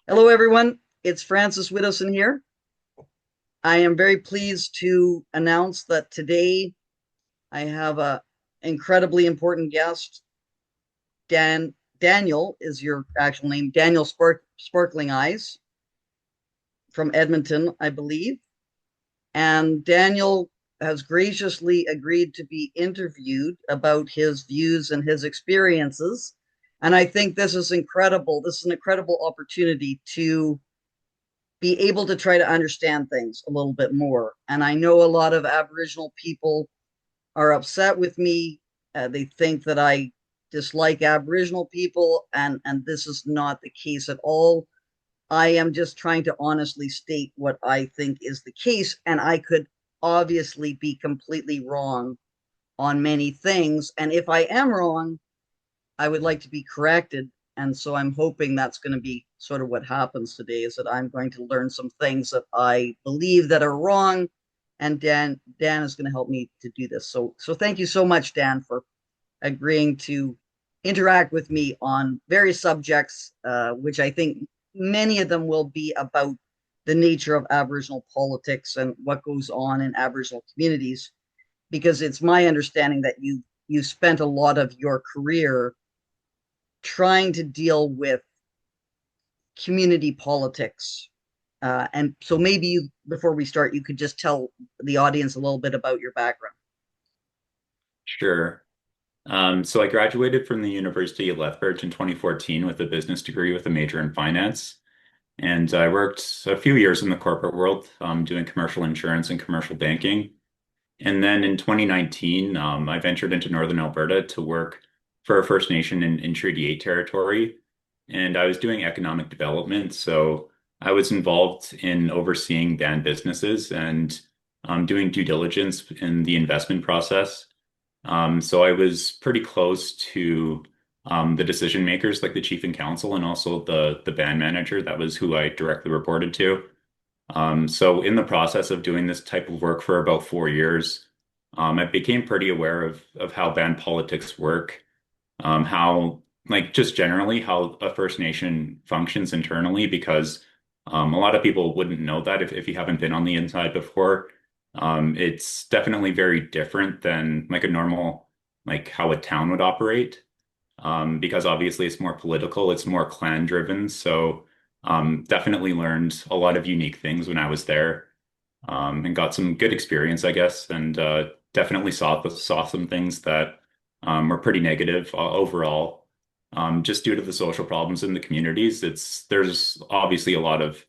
Hello, everyone. It's Francis Widdowson here. I am very pleased to announce that today I have a incredibly important guest. Daniel is your actual name, Daniel Sparklingeyes from Edmonton, I believe. And Daniel has graciously agreed to be interviewed about his views and his experiences. And I think this is incredible. This is an incredible opportunity to be able to try to understand things a little bit more. And I know a lot of Aboriginal people are upset with me. They think that I dislike Aboriginal people, and this is not the case at all. I am just trying to honestly state what I think is the case, and I could obviously be completely wrong on many things. And if I am wrong, I would like to be corrected. And so I'm hoping that's going to be sort of what happens today is that I'm going to learn some things that I believe that are wrong. And Dan is going to help me to do this. So thank you so much, Dan, for agreeing to interact with me on various subjects, which I think many of them will be about the nature of Aboriginal politics and what goes on in Aboriginal communities, because it's my understanding that you spent a lot of your career trying to deal with community politics. And so maybe you, before we start, you could just tell the audience a little bit about your background. Sure. So I graduated from the University of Lethbridge in 2014 with a business degree with a major in finance. And I worked a few years in the corporate world, doing commercial insurance and commercial banking. And then in 2019, I ventured into Northern Alberta to work for a First Nation in Treaty 8 territory. And I was doing economic development. So I was involved in overseeing banned businesses and doing due diligence in the investment process. So I was pretty close to the decision makers, like the chief and council, and also the band manager. That was who I directly reported to. So in the process of doing this type of work for about 4 years, I became pretty aware of how band politics work, how like just generally how a First Nation functions internally, because a lot of people wouldn't know that if you haven't been on the inside before. It's definitely very different than like a normal, like how a town would operate, because obviously it's more political, it's more clan driven. So definitely learned a lot of unique things when I was there, and got some good experience, I guess, and definitely saw some things that were pretty negative overall, just due to the social problems in the communities. There's obviously a lot of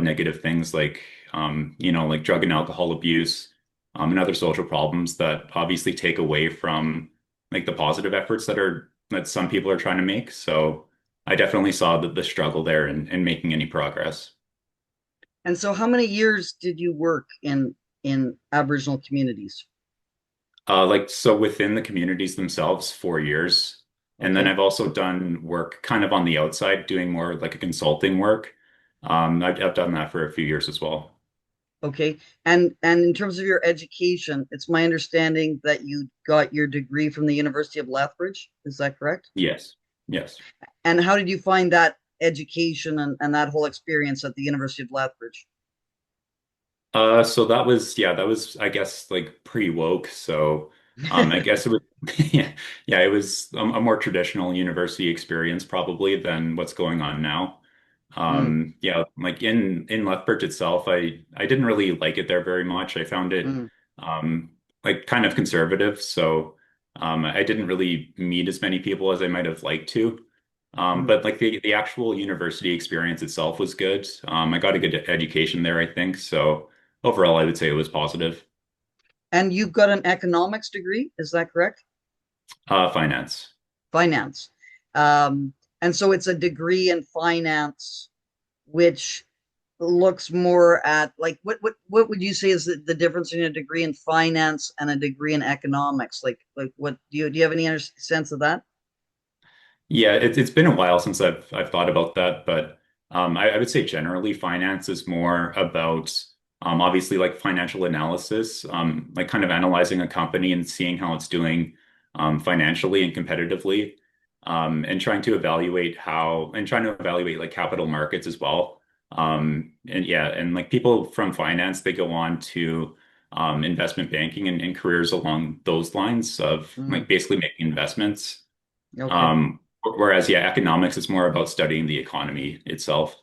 negative things like like drug and alcohol abuse, and other social problems that obviously take away from like the positive efforts that some people are trying to make. So I definitely saw the struggle there in making any progress. And so, how many years did you work in Aboriginal communities? Like so within the communities themselves, 4 years. And then Okay, I've also done work kind of on the outside, doing more like a consulting work. I've done that for a few years as well. okay. And in terms of your education, it's my understanding that you got your degree from the University of Lethbridge. Is that correct? Yes. Yes. And how did you find that education and that whole experience at the University of Lethbridge? So that was, I guess, like pre-woke. So, I guess it was, yeah, yeah, it was a more traditional university experience probably than what's going on now. Mm, Yeah, like in Lethbridge itself, I didn't really like it there very much. I found it, mm, um, like kind of conservative. So, I didn't really meet as many people as I might have liked to. mm. But like the actual university experience itself was good. I got a good education there, I think. So overall, I would say it was positive. And you've got an economics degree, is that correct? Finance. Finance. Um, and so it's a degree in finance, which looks more at like what would you say is the difference in a degree in finance and a degree in economics? Like what do you have any sense of that? Yeah, it's been a while since I've thought about that, but I would say generally finance is more about obviously like financial analysis, like kind of analyzing a company and seeing how it's doing financially and competitively. and trying to evaluate like capital markets as well. And yeah, and like people from finance, they go on to investment banking and careers along those lines of Mm, like basically making investments. okay. Whereas yeah, economics is more about studying the economy itself.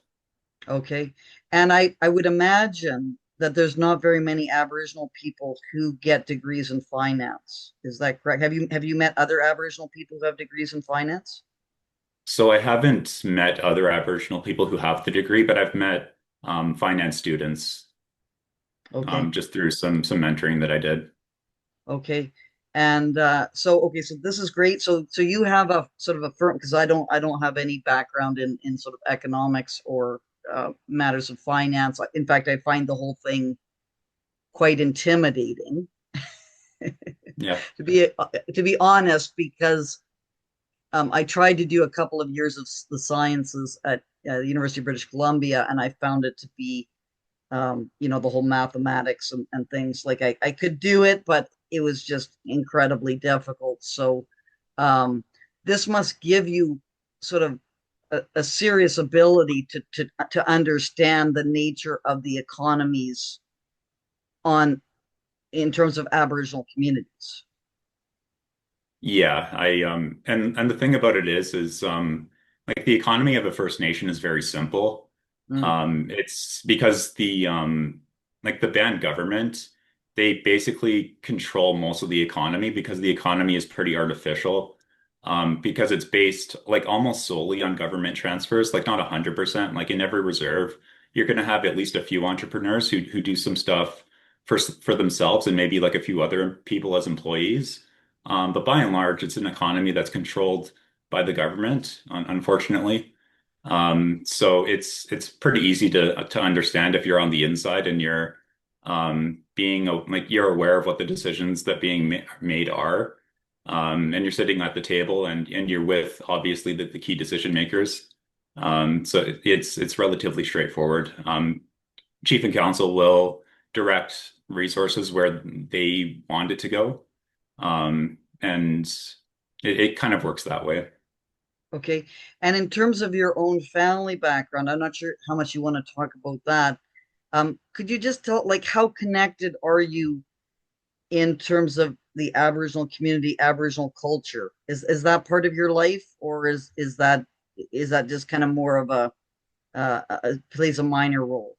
Okay. And I would imagine that there's not very many Aboriginal people who get degrees in finance. Is that correct? Have you met other Aboriginal people who have degrees in finance? So I haven't met other Aboriginal people who have the degree, but I've met finance students Okay. just through some mentoring that I did. Okay. And okay, so this is great. So you have a sort of a firm, because I don't have any background in sort of economics or matters of finance. In fact, I find the whole thing quite intimidating Yeah. to be honest, because I tried to do a couple of years of the sciences at the University of British Columbia, and I found it to be, the whole mathematics and things. Like I could do it, but it was just incredibly difficult. So um, this must give you sort of a serious ability to understand the nature of the economies on in terms of Aboriginal communities. Yeah, I and the thing about it is like the economy of a First Nation is very simple. Mm, It's because the like the band government, they basically control most of the economy because the economy is pretty artificial. Because it's based like almost solely on government transfers, like not 100%. Like in every reserve, you're going to have at least a few entrepreneurs who do some stuff for themselves and maybe like a few other people as employees. But by and large, it's an economy that's controlled by the government, unfortunately. So it's pretty easy to understand if you're on the inside and you're being like you're aware of what the decisions that being made are, and you're sitting at the table and you're with obviously the key decision makers. So it's relatively straightforward. Chief and council will direct resources where they want it to go. And it kind of works that way. okay. And in terms of your own family background, I'm not sure how much you want to talk about that. Could you just tell, like, how connected are you in terms of the Aboriginal community, Aboriginal culture? Is that part of your life, or is that just kind of more of plays a minor role?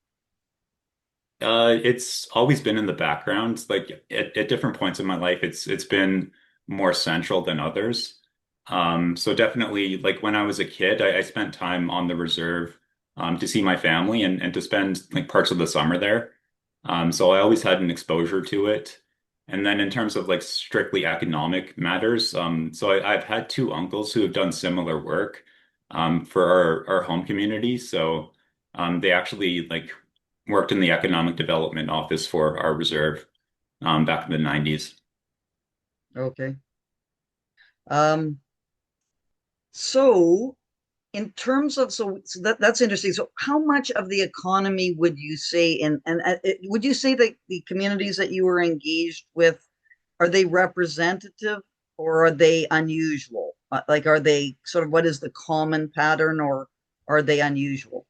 It's always been in the background. Like at different points in my life, it's been more central than others. So definitely, like when I was a kid, I spent time on the reserve to see my family and to spend like parts of the summer there. So I always had an exposure to it. And then in terms of like strictly economic matters, I've had two uncles who have done similar work for our home community. So they actually like worked in the economic development office for our reserve back in the 90s. Okay. Um, so in terms of so that's interesting. So how much of the economy would you say would you say that the communities that you were engaged with, are they representative or are they unusual? Like, are they sort of, what is the common pattern, or are they unusual?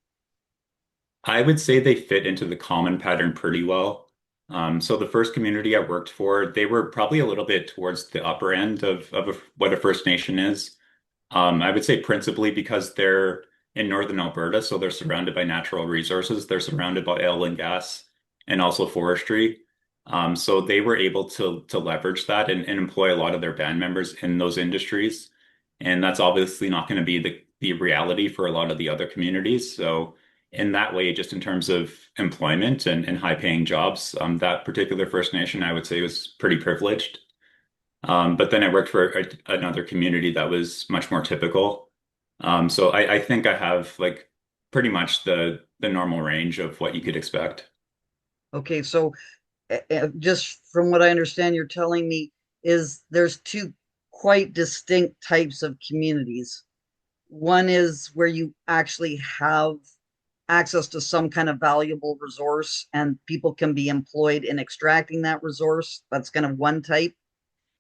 I would say they fit into the common pattern pretty well. So the first community I worked for, they were probably a little bit towards the upper end of what a First Nation is. I would say principally because they're in northern Alberta, so they're surrounded by natural resources. They're surrounded by oil and gas and also forestry. So they were able to leverage that and employ a lot of their band members in those industries. And that's obviously not going to be the reality for a lot of the other communities. So in that way, just in terms of employment and high paying jobs, that particular First Nation, I would say, was pretty privileged. But then I worked for another community that was much more typical. So I think I have like pretty much the normal range of what you could expect. Okay, so just from what I understand, you're telling me is there's two quite distinct types of communities. One is where you actually have access to some kind of valuable resource and people can be employed in extracting that resource. That's kind of one type.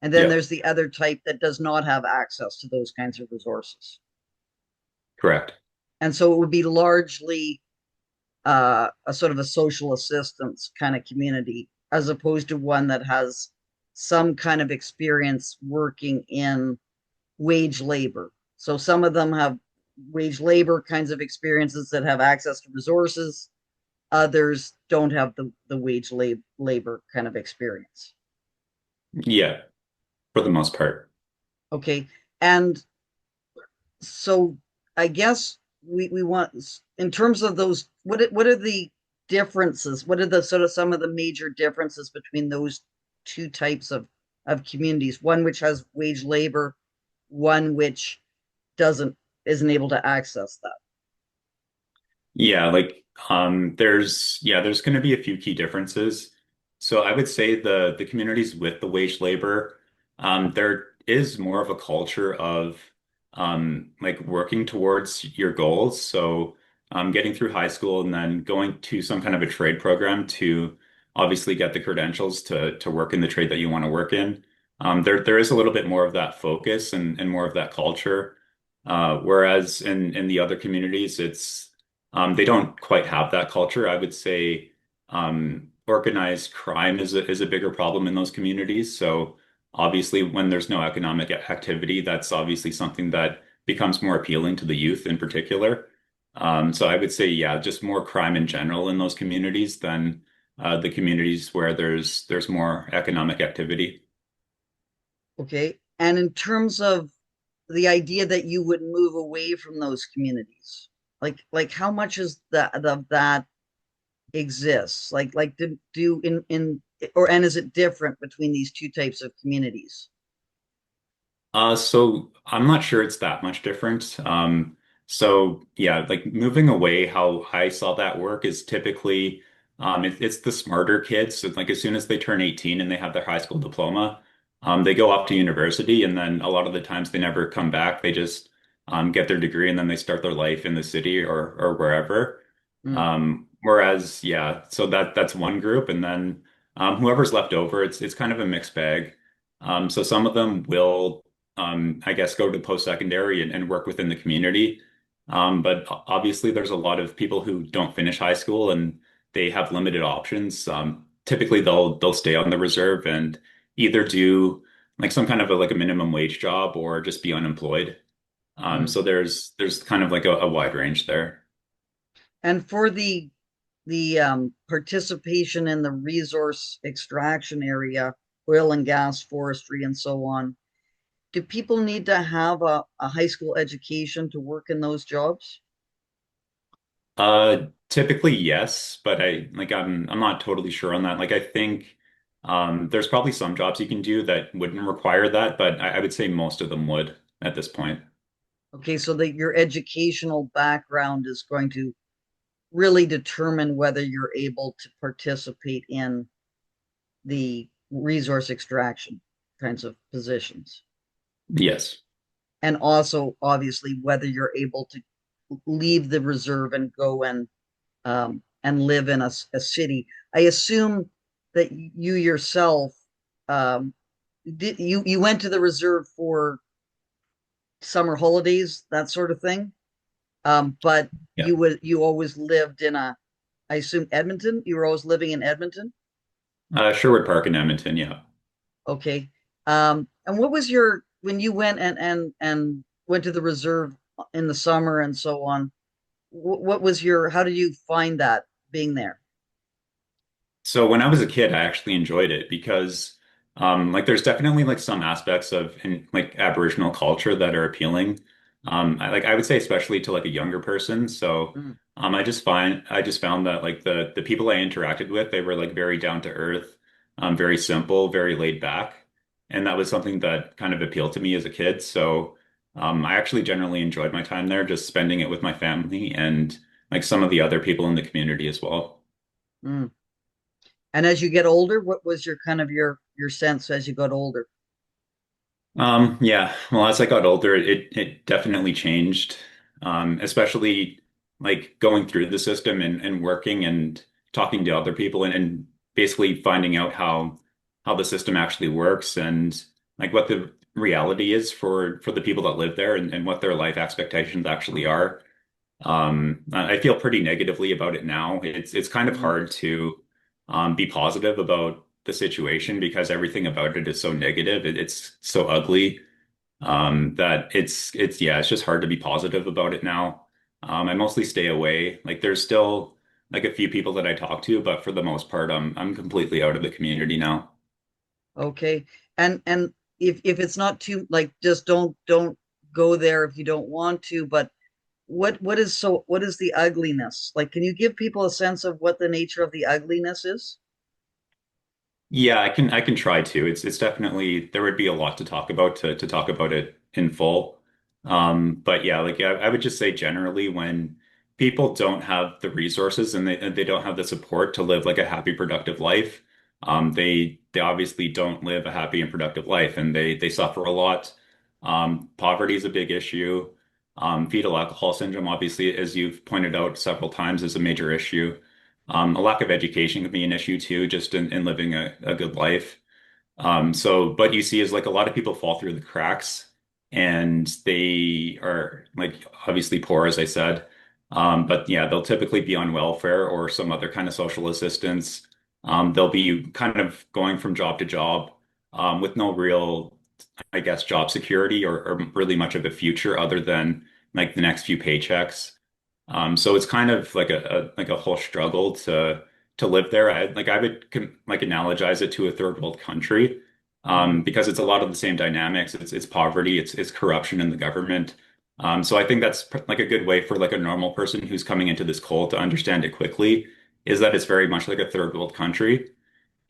And then Yeah, there's the other type that does not have access to those kinds of resources. correct. And so it would be largely a sort of a social assistance kind of community, as opposed to one that has some kind of experience working in wage labor. So some of them have wage labor kinds of experiences that have access to resources. Others don't have the wage labor kind of experience. Yeah, for the most part. Okay. And so I guess we want, in terms of those, what are the differences? What are the sort of some of the major differences between those two types of communities? One which has wage labor, one which doesn't isn't able to access that. Yeah, there's going to be a few key differences. So I would say the communities with the wage labor, there is more of a culture of like working towards your goals. So getting through high school and then going to some kind of a trade program to obviously get the credentials to work in the trade that you want to work in. There is a little bit more of that focus and more of that culture. Whereas in the other communities, they don't quite have that culture. I would say organized crime is a bigger problem in those communities. So obviously, when there's no economic activity, that's obviously something that becomes more appealing to the youth in particular. So I would say, yeah, just more crime in general in those communities than the communities where there's more economic activity. Okay. And in terms of the idea that you would move away from those communities, like how much is that exists? Like do in or and is it different between these two types of communities? So I'm not sure it's that much different. So yeah, like moving away, how I saw that work is typically it's the smarter kids. So like as soon as they turn 18 and they have their high school diploma, they go off to university, and then a lot of the times they never come back. They just get their degree and then they start their life in the city or wherever. Mm, Whereas yeah, so that's one group, and then whoever's left over, it's kind of a mixed bag. So some of them will I guess, go to post-secondary and work within the community. But obviously, there's a lot of people who don't finish high school and they have limited options. Typically, they'll stay on the reserve and either do like some kind of like a minimum wage job or just be unemployed. mm. So there's kind of like a wide range there. And for the participation in the resource extraction area, oil and gas, forestry, and so on, do people need to have a high school education to work in those jobs? Typically yes, but I'm not totally sure on that. Like I think there's probably some jobs you can do that wouldn't require that, but I would say most of them would at this point. Okay, so that your educational background is going to really determine whether you're able to participate in the resource extraction kinds of positions. Yes. And also, obviously, whether you're able to leave the reserve and go and live in a city. I assume that you yourself um, did you went to the reserve for summer holidays, that sort of thing. But Yeah. you always lived in I assume Edmonton. You were always living in Edmonton. Sherwood Park in Edmonton, yeah. Okay. And what was your when you went and went to the reserve in the summer and so on? What was your how did you find that being there? So when I was a kid, I actually enjoyed it because like there's definitely like some aspects of like Aboriginal culture that are appealing. I would say especially to like a younger person. So Mm, I just found that like the people I interacted with, they were like very down to earth, very simple, very laid back. And that was something that kind of appealed to me as a kid. So I actually generally enjoyed my time there, just spending it with my family and like some of the other people in the community as well. mm. And as you get older, what was your kind of your sense as you got older? Yeah, well, as I got older, it definitely changed. Especially like going through the system and working and talking to other people and basically finding out how the system actually works. And like what the reality is for the people that live there and what their life expectations actually are. I feel pretty negatively about it now. It's kind of Mhm. hard to be positive about the situation because everything about it is so negative. It's so ugly that it's yeah, it's just hard to be positive about it now. I mostly stay away. Like there's still like a few people that I talk to, but for the most part, I'm completely out of the community now. Okay. And if it's not too like just don't go there if you don't want to, but what is the ugliness? Like, can you give people a sense of what the nature of the ugliness is? Yeah, I can try to. It's definitely there would be a lot to talk about to talk about it in full. But yeah, like I would just say generally when people don't have the resources and they don't have the support to live like a happy, productive life, they obviously don't live a happy and productive life and they suffer a lot. Poverty is a big issue. Fetal alcohol syndrome, obviously, as you've pointed out several times, is a major issue. A lack of education can be an issue too, just in living a good life. So what you see is like a lot of people fall through the cracks and they are like obviously poor, as I said. But yeah, they'll typically be on welfare or some other kind of social assistance. They'll be kind of going from job to job with no real, I guess, job security or really much of a future other than like the next few paychecks. So it's kind of like like a whole struggle to live there. I would like analogize it to a third world country Mhm. because it's a lot of the same dynamics. It's poverty, it's corruption in the government. So I think that's like a good way for like a normal person who's coming into this cold to understand it quickly is that it's very much like a third world country.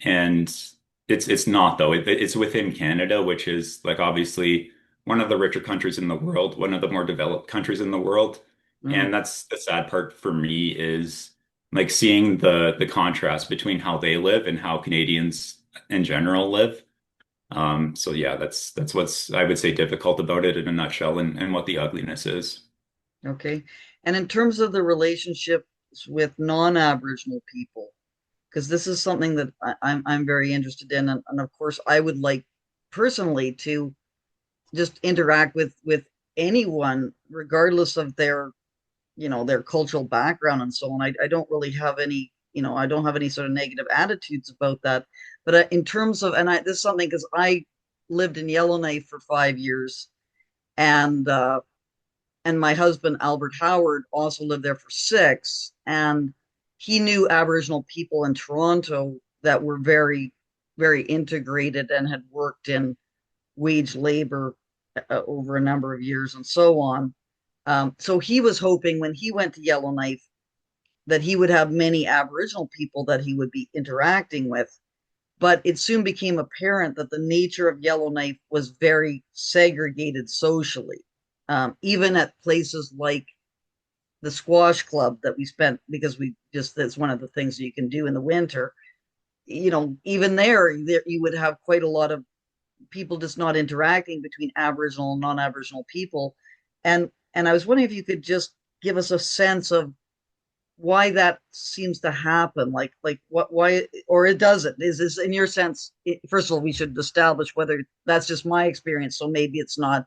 And it's not though. It's within Canada, which is like obviously one of the richer countries in the world, one of the more developed countries in the world. Mhm. And that's the sad part for me is like seeing the contrast between how they live and how Canadians in general live. So yeah, that's what's I would say difficult about it in a nutshell and what the ugliness is. Okay. And in terms of the relationships with non-Aboriginal people, because this is something that I'm very interested in, and of course I would like personally to just interact with anyone, regardless of their their cultural background and so on. I don't really have any I don't have any sort of negative attitudes about that. But in terms of this is something because I lived in Yellowknife for 5 years, and my husband Albert Howard also lived there for six, and he knew Aboriginal people in Toronto that were very integrated and had worked in wage labor over a number of years and so on. So he was hoping when he went to Yellowknife that he would have many Aboriginal people that he would be interacting with. But it soon became apparent that the nature of Yellowknife was very segregated socially. Even at places like the squash club that we spent, because we just, that's one of the things that you can do in the winter. Even there you would have quite a lot of people just not interacting between Aboriginal and non-Aboriginal people. And I was wondering if you could just give us a sense of why that seems to happen, like what why or it doesn't. Is this in your sense? First of all, we should establish whether that's just my experience, so maybe it's not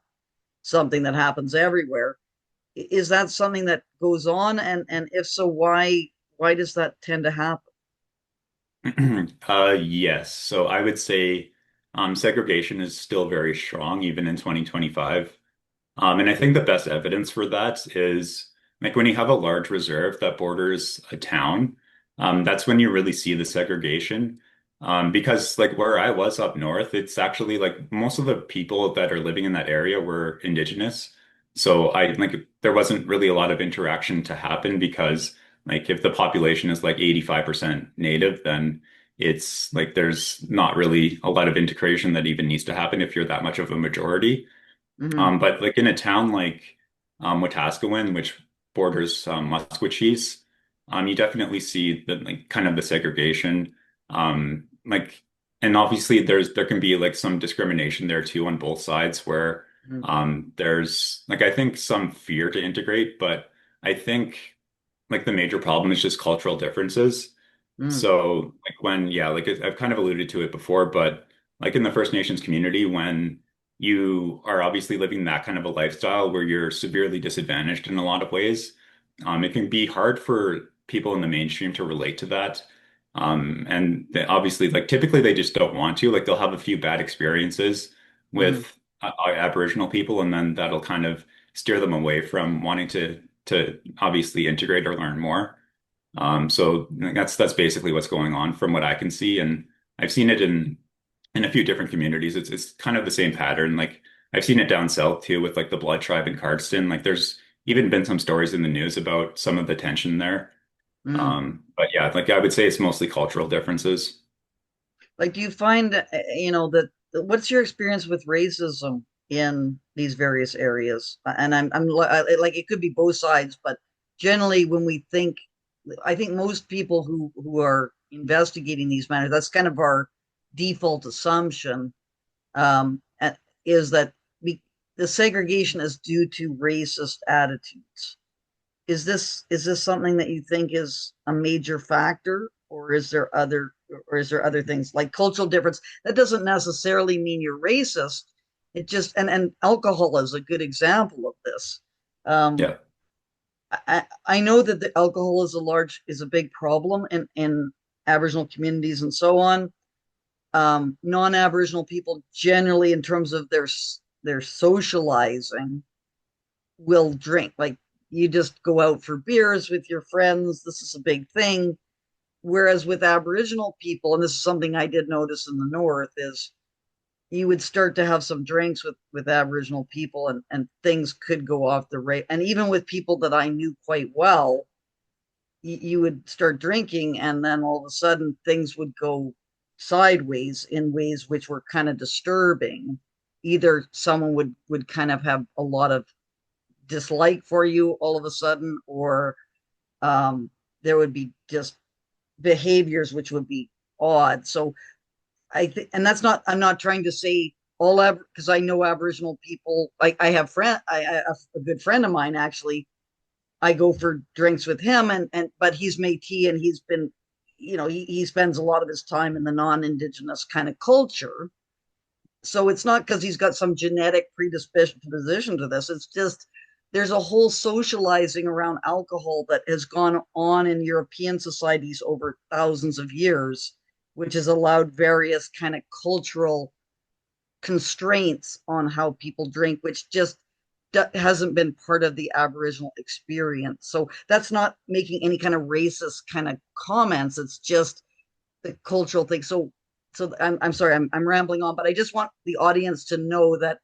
something that happens everywhere. Is that something that goes on, and if so, why does that tend to happen? Yes. So I would say segregation is still very strong even in 2025. And I think the best evidence for that is like when you have a large reserve that borders a town, that's when you really see the segregation. Because like where I was up north, it's actually like most of the people that are living in that area were indigenous. So I like there wasn't really a lot of interaction to happen because like if the population is like 85% native, then it's like there's not really a lot of integration that even needs to happen if you're that much of a majority. Mm-hmm. But like in a town like Wetaskiwin, which borders Musqueam, you definitely see the like kind of the segregation. Like, and obviously there can be like some discrimination there too on both sides where Mm-hmm. there's like I think some fear to integrate, but I think like the major problem is just cultural differences. Mm-hmm. So like when yeah, like I've kind of alluded to it before, but like in the First Nations community, when you are obviously living that kind of a lifestyle where you're severely disadvantaged in a lot of ways, it can be hard for people in the mainstream to relate to that. And they, obviously, like typically they just don't want to. Like they'll have a few bad experiences Mm, with Aboriginal people, and then that'll kind of steer them away from wanting to obviously integrate or learn more. So that's basically what's going on from what I can see, and I've seen it in a few different communities. It's kind of the same pattern. Like I've seen it down south too with like the Blood Tribe in Cardston. Like there's even been some stories in the news about some of the tension there. mm. But yeah, like I would say it's mostly cultural differences. Like, do you find, that what's your experience with racism in these various areas? And like, it could be both sides, but generally, when we think, I think most people who are investigating these matters, that's kind of our default assumption, um, is that we, the segregation is due to racist attitudes. Is this something that you think is a major factor, or is there other things like cultural difference? That doesn't necessarily mean you're racist. It just, and alcohol is a good example of this. um Yeah. I know that the alcohol is a big problem in Aboriginal communities and so on. Non-Aboriginal people generally, in terms of their socializing, will drink. Like, you just go out for beers with your friends. This is a big thing. Whereas with Aboriginal people, and this is something I did notice in the North, is you would start to have some drinks with Aboriginal people, and things could go off the rail. And even with people that I knew quite well, you would start drinking, and then all of a sudden things would go sideways in ways which were kind of disturbing. Either someone would kind of have a lot of dislike for you all of a sudden, or um, there would be just behaviors which would be odd. So I think, and that's not, I'm not trying to say all, because I know Aboriginal people. Like, I have a good friend of mine actually. I go for drinks with him, and but he's Métis, and he's been, he spends a lot of his time in the non-Indigenous kind of culture. So it's not because he's got some genetic predisposition to this. It's just there's a whole socializing around alcohol that has gone on in European societies over thousands of years, which has allowed various kind of cultural constraints on how people drink, which just hasn't been part of the Aboriginal experience. So that's not making any kind of racist kind of comments. It's just the cultural thing. So I'm sorry, I'm rambling on, but I just want the audience to know that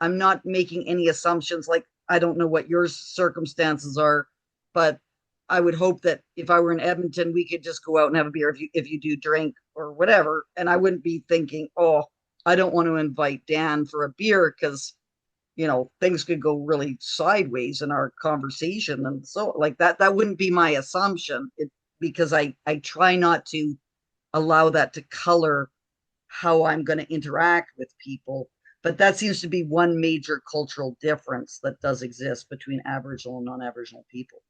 I'm not making any assumptions. Like, I don't know what your circumstances are, but I would hope that if I were in Edmonton, we could just go out and have a beer if you do drink or whatever, and I wouldn't be thinking, oh, I don't want to invite Dan for a beer because things could go really sideways in our conversation, and so like that wouldn't be my assumption. Because I try not to allow that to color how I'm going to interact with people. But that seems to be one major cultural difference that does exist between Aboriginal and non-Aboriginal people.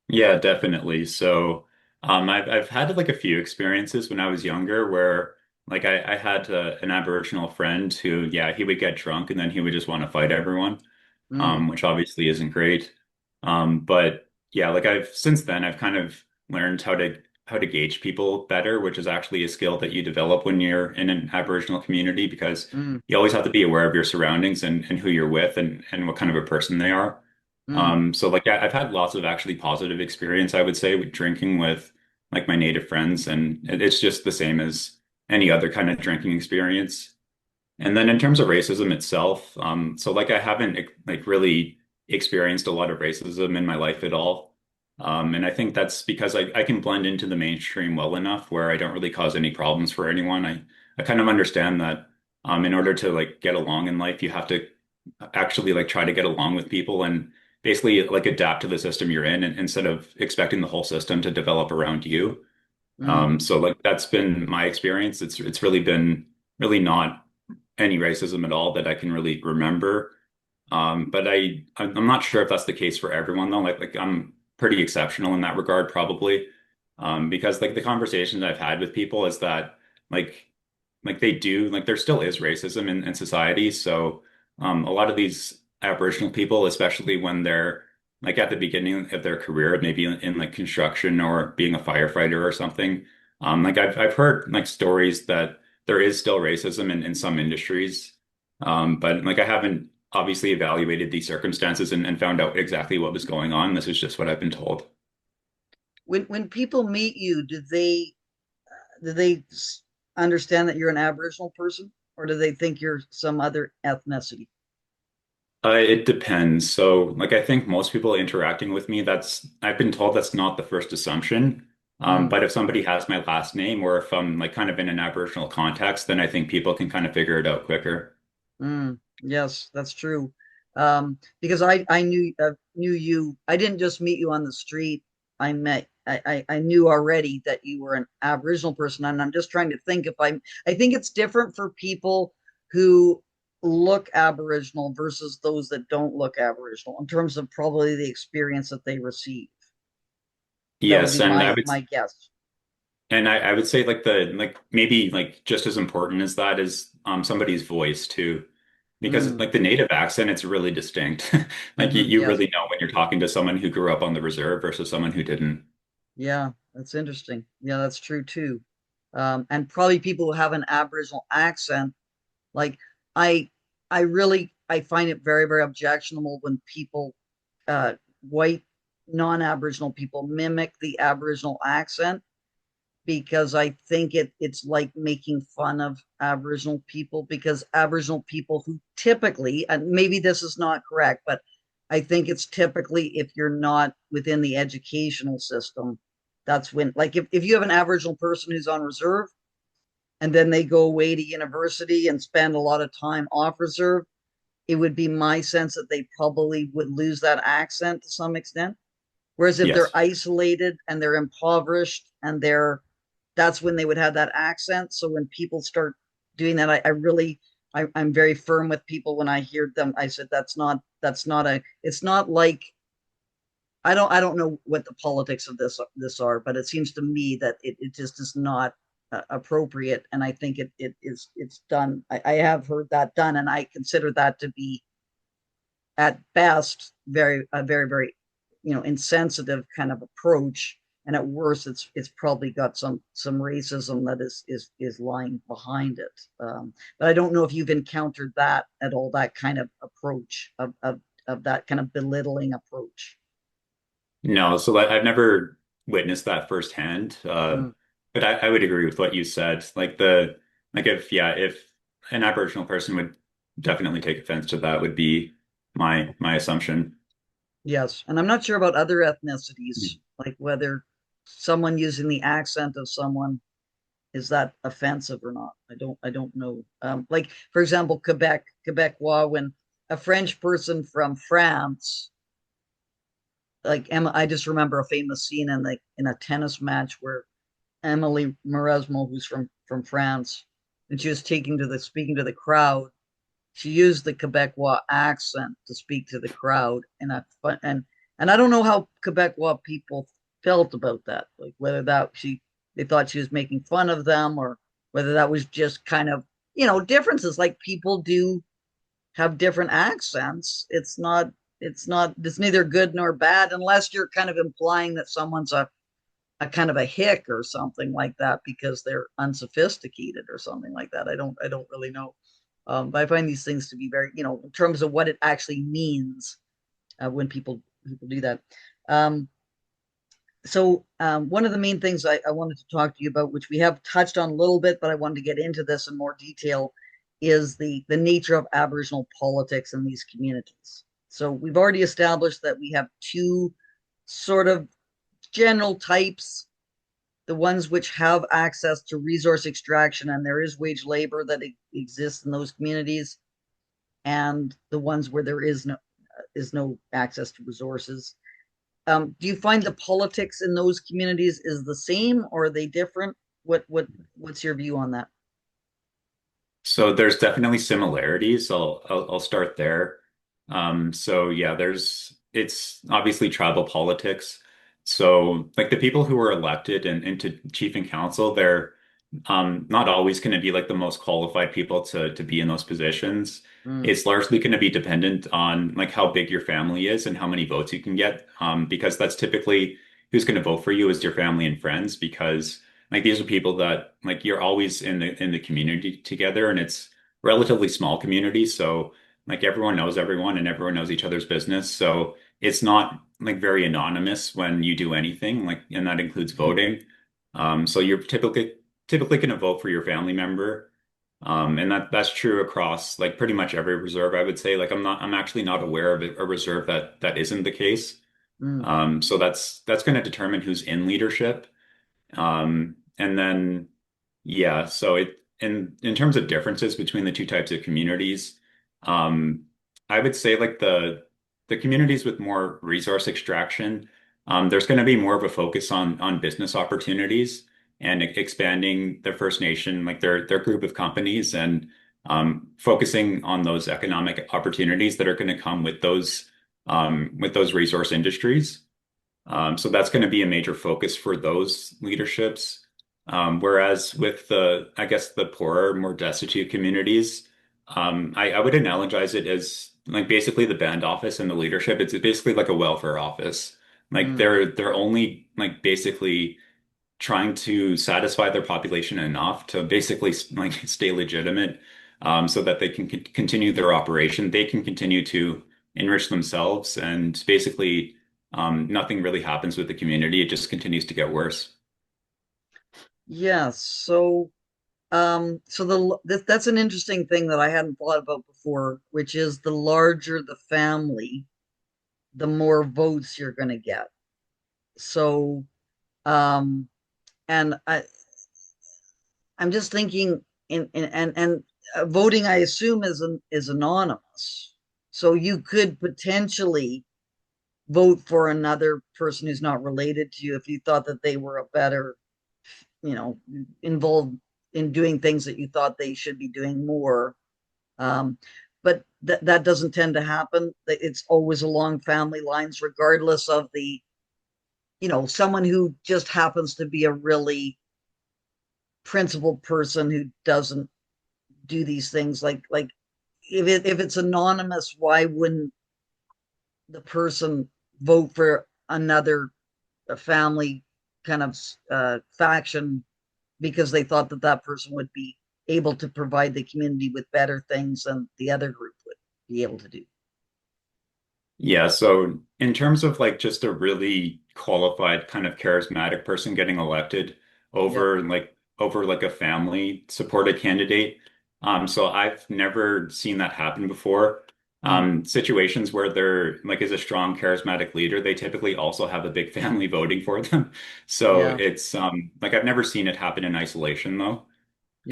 Yeah, definitely. So, I've had like a few experiences when I was younger where like I had an Aboriginal friend who, yeah, he would get drunk and then he would just want to fight everyone, Mm, which obviously isn't great. But yeah, like I've since then I've kind of learned how to gauge people better, which is actually a skill that you develop when you're in an Aboriginal community because mm, you always have to be aware of your surroundings and who you're with and what kind of a person they are. mm, So like I've had lots of actually positive experience, I would say, with drinking with like my native friends, and it's just the same as any other kind of drinking experience. And then in terms of racism itself, so like I haven't like really experienced a lot of racism in my life at all. And I think that's because I can blend into the mainstream well enough where I don't really cause any problems for anyone. I kind of understand that in order to like get along in life, you have to actually like try to get along with people and basically like adapt to the system you're in and, instead of expecting the whole system to develop around you. mm, So like that's been my experience. It's really been really not any racism at all that I can really remember. But I'm not sure if that's the case for everyone though. Like I'm pretty exceptional in that regard probably. Because like the conversations I've had with people is that like like they do, like there still is racism in society. So a lot of these Aboriginal people, especially when they're like at the beginning of their career, maybe in like construction or being a firefighter or something, like I've heard like stories that there is still racism in some industries. But like I haven't obviously evaluated these circumstances and found out exactly what was going on. This is just what I've been told. When people meet you, do they understand that you're an Aboriginal person, or do they think you're some other ethnicity? It depends. So, like, I think most people interacting with me, I've been told that's not the first assumption. Mm, But if somebody has my last name or if I'm like kind of in an Aboriginal context, then I think people can kind of figure it out quicker. yes, that's true. Because I knew you. I didn't just meet you on the street. I knew already that you were an Aboriginal person, and I'm just trying to think if I think it's different for people who look Aboriginal versus those that don't look Aboriginal in terms of probably the experience that they receive. That would Yes, be my guess. I would say like like maybe like just as important as that is somebody's voice too. Because Mm, like the native accent, it's really distinct. Like you yes. really know when you're talking to someone who grew up on the reserve versus someone who didn't. Yeah, that's interesting. Yeah, that's true too. And probably people who have an Aboriginal accent, like I, I find it very, very objectionable when people, uh, white non-Aboriginal people mimic the Aboriginal accent because I think it's like making fun of Aboriginal people because Aboriginal people who typically, and maybe this is not correct, but I think it's typically if you're not within the educational system, that's when, like, if you have an Aboriginal person who's on reserve and then they go away to university and spend a lot of time off reserve, it would be my sense that they probably would lose that accent to some extent. Whereas if they're Yes. isolated and they're impoverished and that's when they would have that accent. So when people start doing that, I really, I'm very firm with people when I hear them. I said, that's not it's not like, I don't know what the politics of this are, but it seems to me that it just is not appropriate. And I think it's done. I have heard that done. And I consider that to be at best very very insensitive kind of approach, and at worst it's probably got some racism that is lying behind it. But I don't know if you've encountered that at all, that kind of approach of that kind of belittling approach. No, so like, I've never witnessed that firsthand. Mm, But I would agree with what you said. Like the like if yeah, if an Aboriginal person would definitely take offense to that would be my assumption. yes, and I'm not sure about other ethnicities, like whether someone using the accent of someone, is that offensive or not? I don't know. Like for example, Quebecois, when a French person from France, like Emma, I just remember a famous scene in a tennis match where Emily Mauresmo, who's from France, and she was speaking to the crowd. She used the Quebecois accent to speak to the crowd, and I don't know how Quebecois people felt about that, like whether that she they thought she was making fun of them, or whether that was just kind of differences. Like people do have different accents. It's neither good nor bad unless you're kind of implying that someone's a kind of a hick or something like that because they're unsophisticated or something like that. I don't really know. But I find these things to be very, in terms of what it actually means when people do that. Um, so one of the main things I wanted to talk to you about, which we have touched on a little bit, but I wanted to get into this in more detail, is the nature of Aboriginal politics in these communities. So we've already established that we have two sort of general types: the ones which have access to resource extraction and there is wage labor that exists in those communities, and the ones where there is no access to resources. Do you find the politics in those communities is the same, or are they different? What's your view on that? So there's definitely similarities. I'll start there. So yeah, it's obviously tribal politics. So like the people who are elected and into chief and council, not always going to be like the most qualified people to be in those positions. Mm, It's largely going to be dependent on like how big your family is and how many votes you can get. Because that's typically who's going to vote for you is your family and friends, because like these are people that like you're always in the community together, and it's relatively small community. So like everyone knows everyone and everyone knows each other's business. So it's not like very anonymous when you do anything, like, and that includes mm, voting. So you're typically going to vote for your family member. And that's true across like pretty much every reserve, I would say. Like I'm actually not aware of a reserve that isn't the case. mm, So that's going to determine who's in leadership. And then yeah, so in terms of differences between the two types of communities, um, I would say like the communities with more resource extraction, there's going to be more of a focus on business opportunities and expanding the First Nation, like their group of companies, and focusing on those economic opportunities that are going to come with those resource industries. So that's going to be a major focus for those leaderships. Whereas with I guess the poorer, more destitute communities, I would analogize it as like basically the band office and the leadership. It's basically like a welfare office. Like mm. they're only like basically trying to satisfy their population enough to basically like stay legitimate, so that they can continue their operation. They can continue to enrich themselves, and basically, nothing really happens with the community. It just continues to get worse. Yeah, so that's an interesting thing that I hadn't thought about before, which is the larger the family, the more votes you're going to get. So, um, and I'm just thinking and voting, I assume, is anonymous. So you could potentially vote for another person who's not related to you if you thought that they were a better, you know, involved in doing things that you thought they should be doing more. Um, but that doesn't tend to happen. It's always along family lines, regardless of the, someone who just happens to be a really principled person who doesn't do these things. Like if it's anonymous, why wouldn't the person vote for another family kind of faction because they thought that that person would be able to provide the community with better things than the other group would be able to do. Yeah, so in terms of like just a really qualified kind of charismatic person getting elected Yeah. over like a family supported candidate, so I've never seen that happen before. Mm, Situations where there like is a strong charismatic leader, they typically also have a big family voting for them. So yeah. it's like I've never seen it happen in isolation though.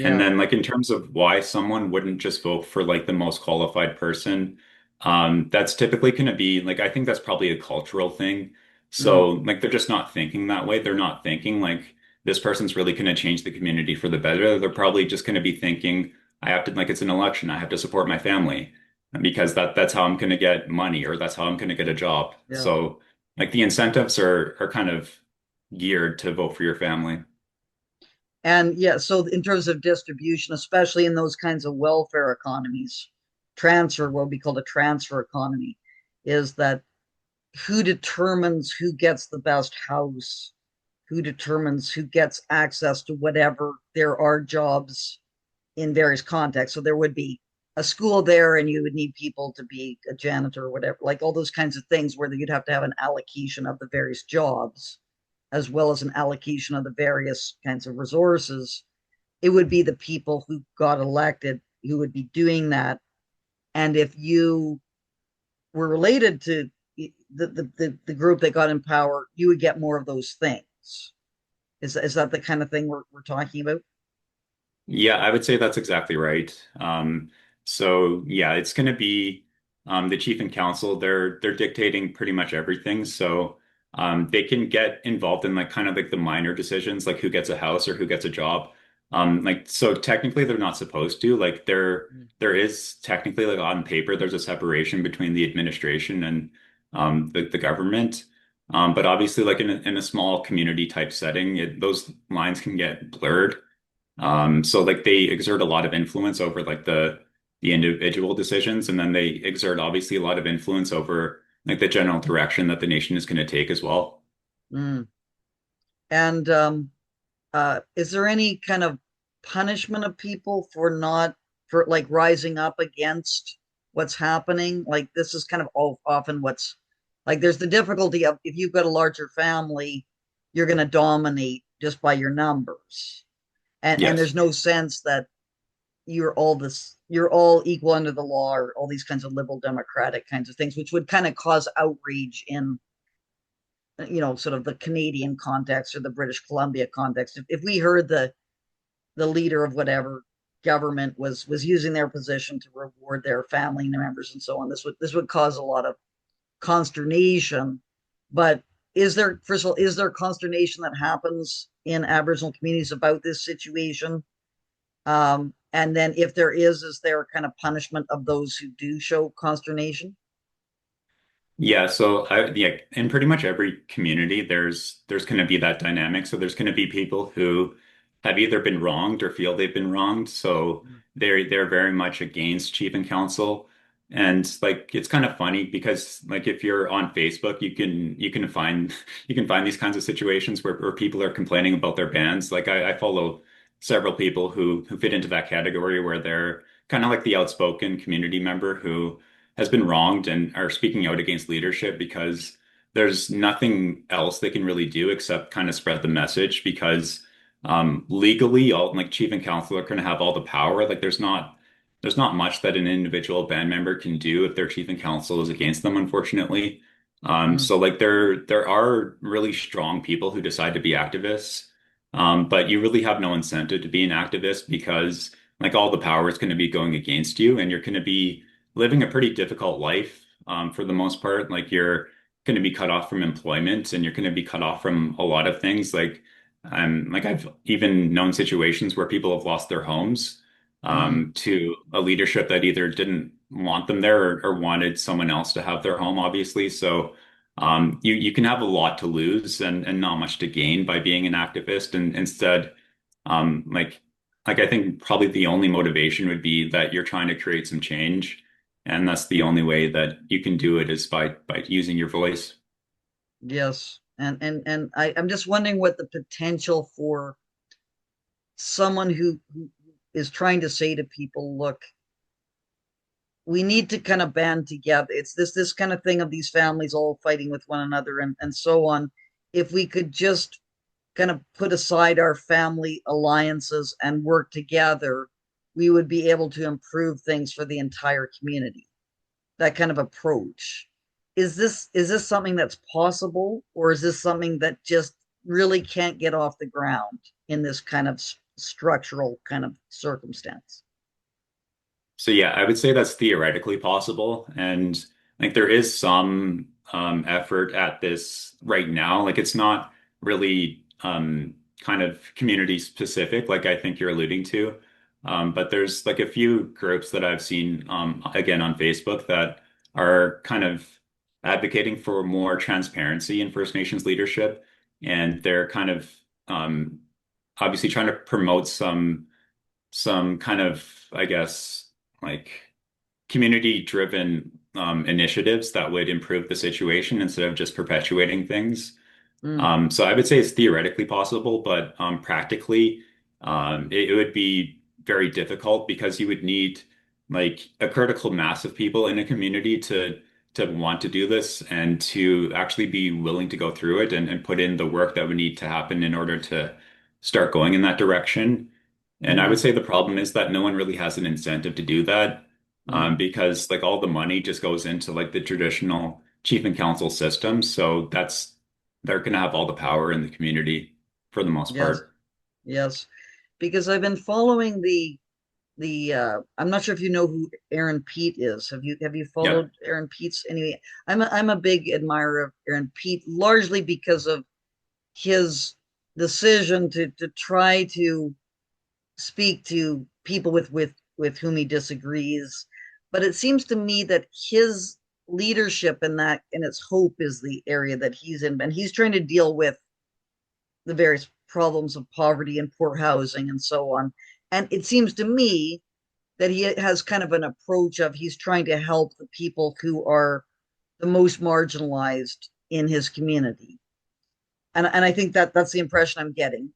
And Yeah. then like in terms of why someone wouldn't just vote for like the most qualified person, that's typically going to be like I think that's probably a cultural thing. Mm, So like they're just not thinking that way. They're not thinking like this person's really going to change the community for the better. They're probably just going to be thinking I have to like it's an election. I have to support my family because that's how I'm going to get money or that's how I'm going to get a job. yeah. So like the incentives are kind of geared to vote for your family. And yeah, so in terms of distribution, especially in those kinds of welfare economies, transfer, what we call a transfer economy, is that who determines who gets the best house, who determines who gets access to whatever there are jobs in various contexts. So there would be a school there, and you would need people to be a janitor or whatever, like all those kinds of things where you'd have to have an allocation of the various jobs as well as an allocation of the various kinds of resources. It would be the people who got elected who would be doing that. And if you were related to the group that got in power, you would get more of those things. Is that the kind of thing we're talking about? Yeah, I would say that's exactly right. So yeah, it's going to be the chief and council. They're dictating pretty much everything. So they can get involved in like kind of like the minor decisions, like who gets a house or who gets a job. Like so technically they're not supposed to. Like there is technically like on paper there's a separation between the administration and the government. But obviously like in a small community type setting, those lines can get blurred. So like they exert a lot of influence over like the individual decisions, and then they exert obviously a lot of influence over like the general direction that the nation is going to take as well. Mm. And is there any kind of punishment of people for not for like rising up against what's happening? Like this is kind of often what's like there's the difficulty of if you've got a larger family, you're going to dominate just by your numbers. And Yes. there's no sense that you're all equal under the law or all these kinds of liberal democratic kinds of things, which would kind of cause outrage in sort of the Canadian context or the British Columbia context. If we heard the leader of whatever government was using their position to reward their family members and so on, this would cause a lot of consternation. But is there, first of all, is there consternation that happens in Aboriginal communities about this situation? And then if there is there a kind of punishment of those who do show consternation? Yeah, so yeah, in pretty much every community, there's going to be that dynamic. So there's going to be people who have either been wronged or feel they've been wronged. So they're very much against chief and council. And like it's kind of funny because like if you're on Facebook, you can find you can find these kinds of situations where people are complaining about their bans. Like I follow several people who fit into that category where they're kind of like the outspoken community member who has been wronged and are speaking out against leadership because there's nothing else they can really do except kind of spread the message because legally all like chief and council are going to have all the power. Like there's not much that an individual band member can do if their chief and council is against them, unfortunately. Mm, So like there are really strong people who decide to be activists, but you really have no incentive to be an activist because like all the power is going to be going against you, and you're going to be living a pretty difficult life for the most part. Like you're going to be cut off from employment, and you're going to be cut off from a lot of things. Like I've even known situations where people have lost their homes mm, to a leadership that either didn't want them there or wanted someone else to have their home, obviously. So you can have a lot to lose and not much to gain by being an activist, and instead um, like like I think probably the only motivation would be that you're trying to create some change, and that's the only way that you can do it is by using your voice. yes. And I'm just wondering what the potential for someone who is trying to say to people, look, we need to kind of band together. It's this kind of thing of these families all fighting with one another and so on. If we could just kind of put aside our family alliances and work together, we would be able to improve things for the entire community. That kind of approach. Is this something that's possible, or is this something that just really can't get off the ground in this kind of structural kind of circumstance? So yeah, I would say that's theoretically possible, and like there is some effort at this right now. Like it's not really kind of community specific, like I think you're alluding to. But there's like a few groups that I've seen again on Facebook that are kind of advocating for more transparency in First Nations leadership, and they're kind of um, obviously trying to promote some kind of, I guess, like community-driven initiatives that would improve the situation instead of just perpetuating things. Mm, So I would say it's theoretically possible, but practically, it would be very difficult because you would need like a critical mass of people in a community to want to do this and to actually be willing to go through it and put in the work that would need to happen in order to start going in that direction. And I would mm, say the problem is that no one really has an incentive to do that, mm. because like all the money just goes into like the traditional chief and council system. So they're going to have all the power in the community for the most Yes, part. yes. Because I've been following the I'm not sure if you know who Aaron Pete is. Have you Yep. followed Aaron Pete's anyway? I'm a big admirer of Aaron Pete, largely because of his decision to try to speak to people with whom he disagrees. But it seems to me that his leadership in that and its hope is the area that he's in, and he's trying to deal with the various problems of poverty and poor housing and so on. And it seems to me that he has kind of an approach of he's trying to help the people who are the most marginalized in his community. And I think that that's the impression I'm getting.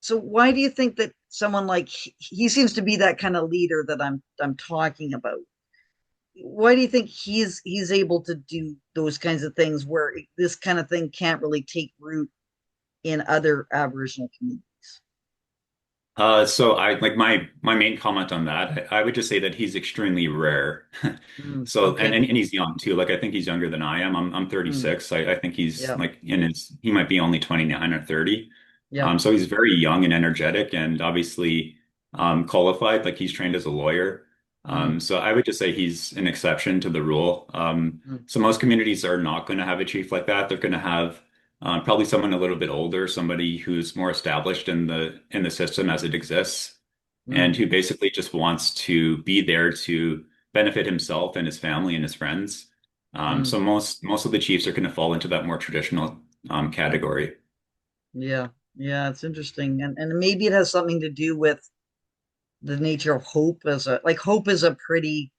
So why do you think that someone like he seems to be that kind of leader that I'm talking about? Why do you think he's able to do those kinds of things where this kind of thing can't really take root in other Aboriginal communities? So I like my main comment on that. I would just say that he's extremely rare. So Okay. and he's young too. Like I think he's younger than I am. I'm Mm, 36. I think he's yeah. like in his he might be only 29 or 30. Yeah. So he's very young and energetic and obviously qualified. Like he's trained as a lawyer. Mm, So I would just say he's an exception to the rule. mm, So most communities are not going to have a chief like that. They're going to have probably someone a little bit older, somebody who's more established in the system as it exists, and mm, who basically just wants to be there to benefit himself and his family and his friends. mm. So most of the chiefs are going to fall into that more traditional category. Yeah. Yeah. It's interesting. And maybe it has something to do with the nature of hope as a like hope is a pretty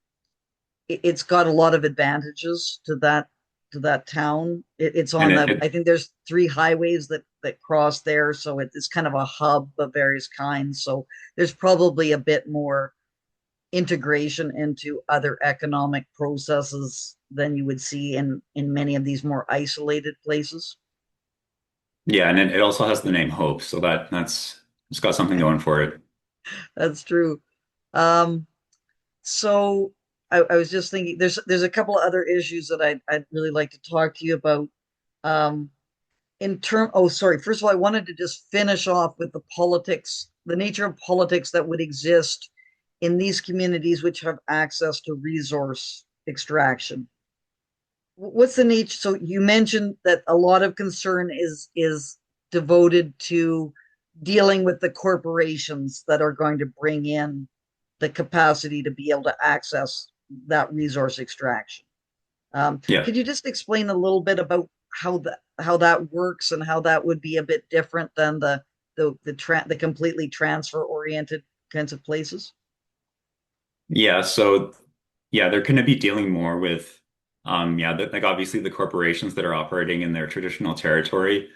it's got a lot of advantages to that town. It's And on the I think there's three highways that cross there, so it's kind of a hub of various kinds. So there's probably a bit more integration into other economic processes than you would see in many of these more isolated places. yeah, and it also has the name Hope, so that's it's got something going for it. That's true. Um, so I was just thinking there's a couple of other issues that I'd really like to talk to you about. Um, in term oh sorry, first of all, I wanted to just finish off with the politics, the nature of politics that would exist in these communities which have access to resource extraction. What's the nature? So you mentioned that a lot of concern is devoted to dealing with the corporations that are going to bring in the capacity to be able to access that resource extraction. Yeah. Could you just explain a little bit about how that works and how that would be a bit different than the completely transfer oriented kinds of places? Yeah, so yeah, they're going to be dealing more with yeah, like obviously the corporations that are operating in their traditional territory.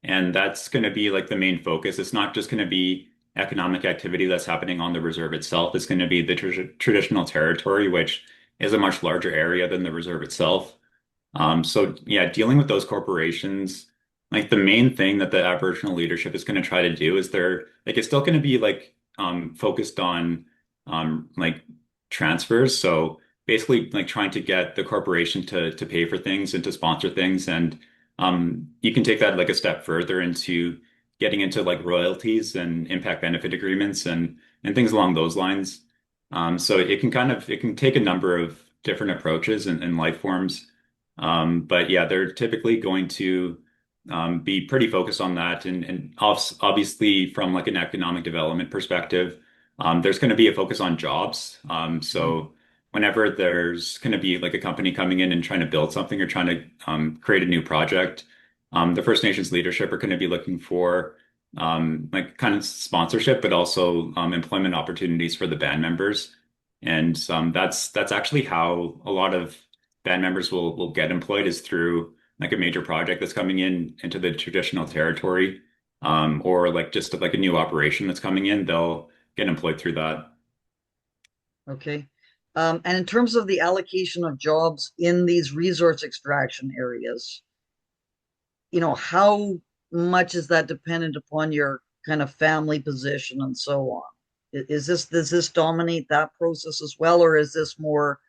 And that's going to be like the main focus. It's not just going to be economic activity that's happening on the reserve itself. It's going to be the traditional territory, which is a much larger area than the reserve itself. So yeah, dealing with those corporations, like the main thing that the Aboriginal leadership is going to try to do is they're like it's still going to be like focused on like transfers. So basically like trying to get the corporation to pay for things and to sponsor things. And you can take that like a step further into getting into like royalties and impact benefit agreements and things along those lines. So it can it can take a number of different approaches and life forms. But yeah, they're typically going to be pretty focused on that. And obviously, from like an economic development perspective, there's going to be a focus on jobs. Mm, So whenever there's going to be like a company coming in and trying to build something or trying to create a new project, the First Nations leadership are going to be looking for like kind of sponsorship, but also employment opportunities for the band members. And that's actually how a lot of band members will get employed is through like a major project that's coming in into the traditional territory, or like just like a new operation that's coming in, they'll get employed through that. okay. And in terms of the allocation of jobs in these resource extraction areas, how much is that dependent upon your kind of family position and so on? Does this dominate that process as well, or is this more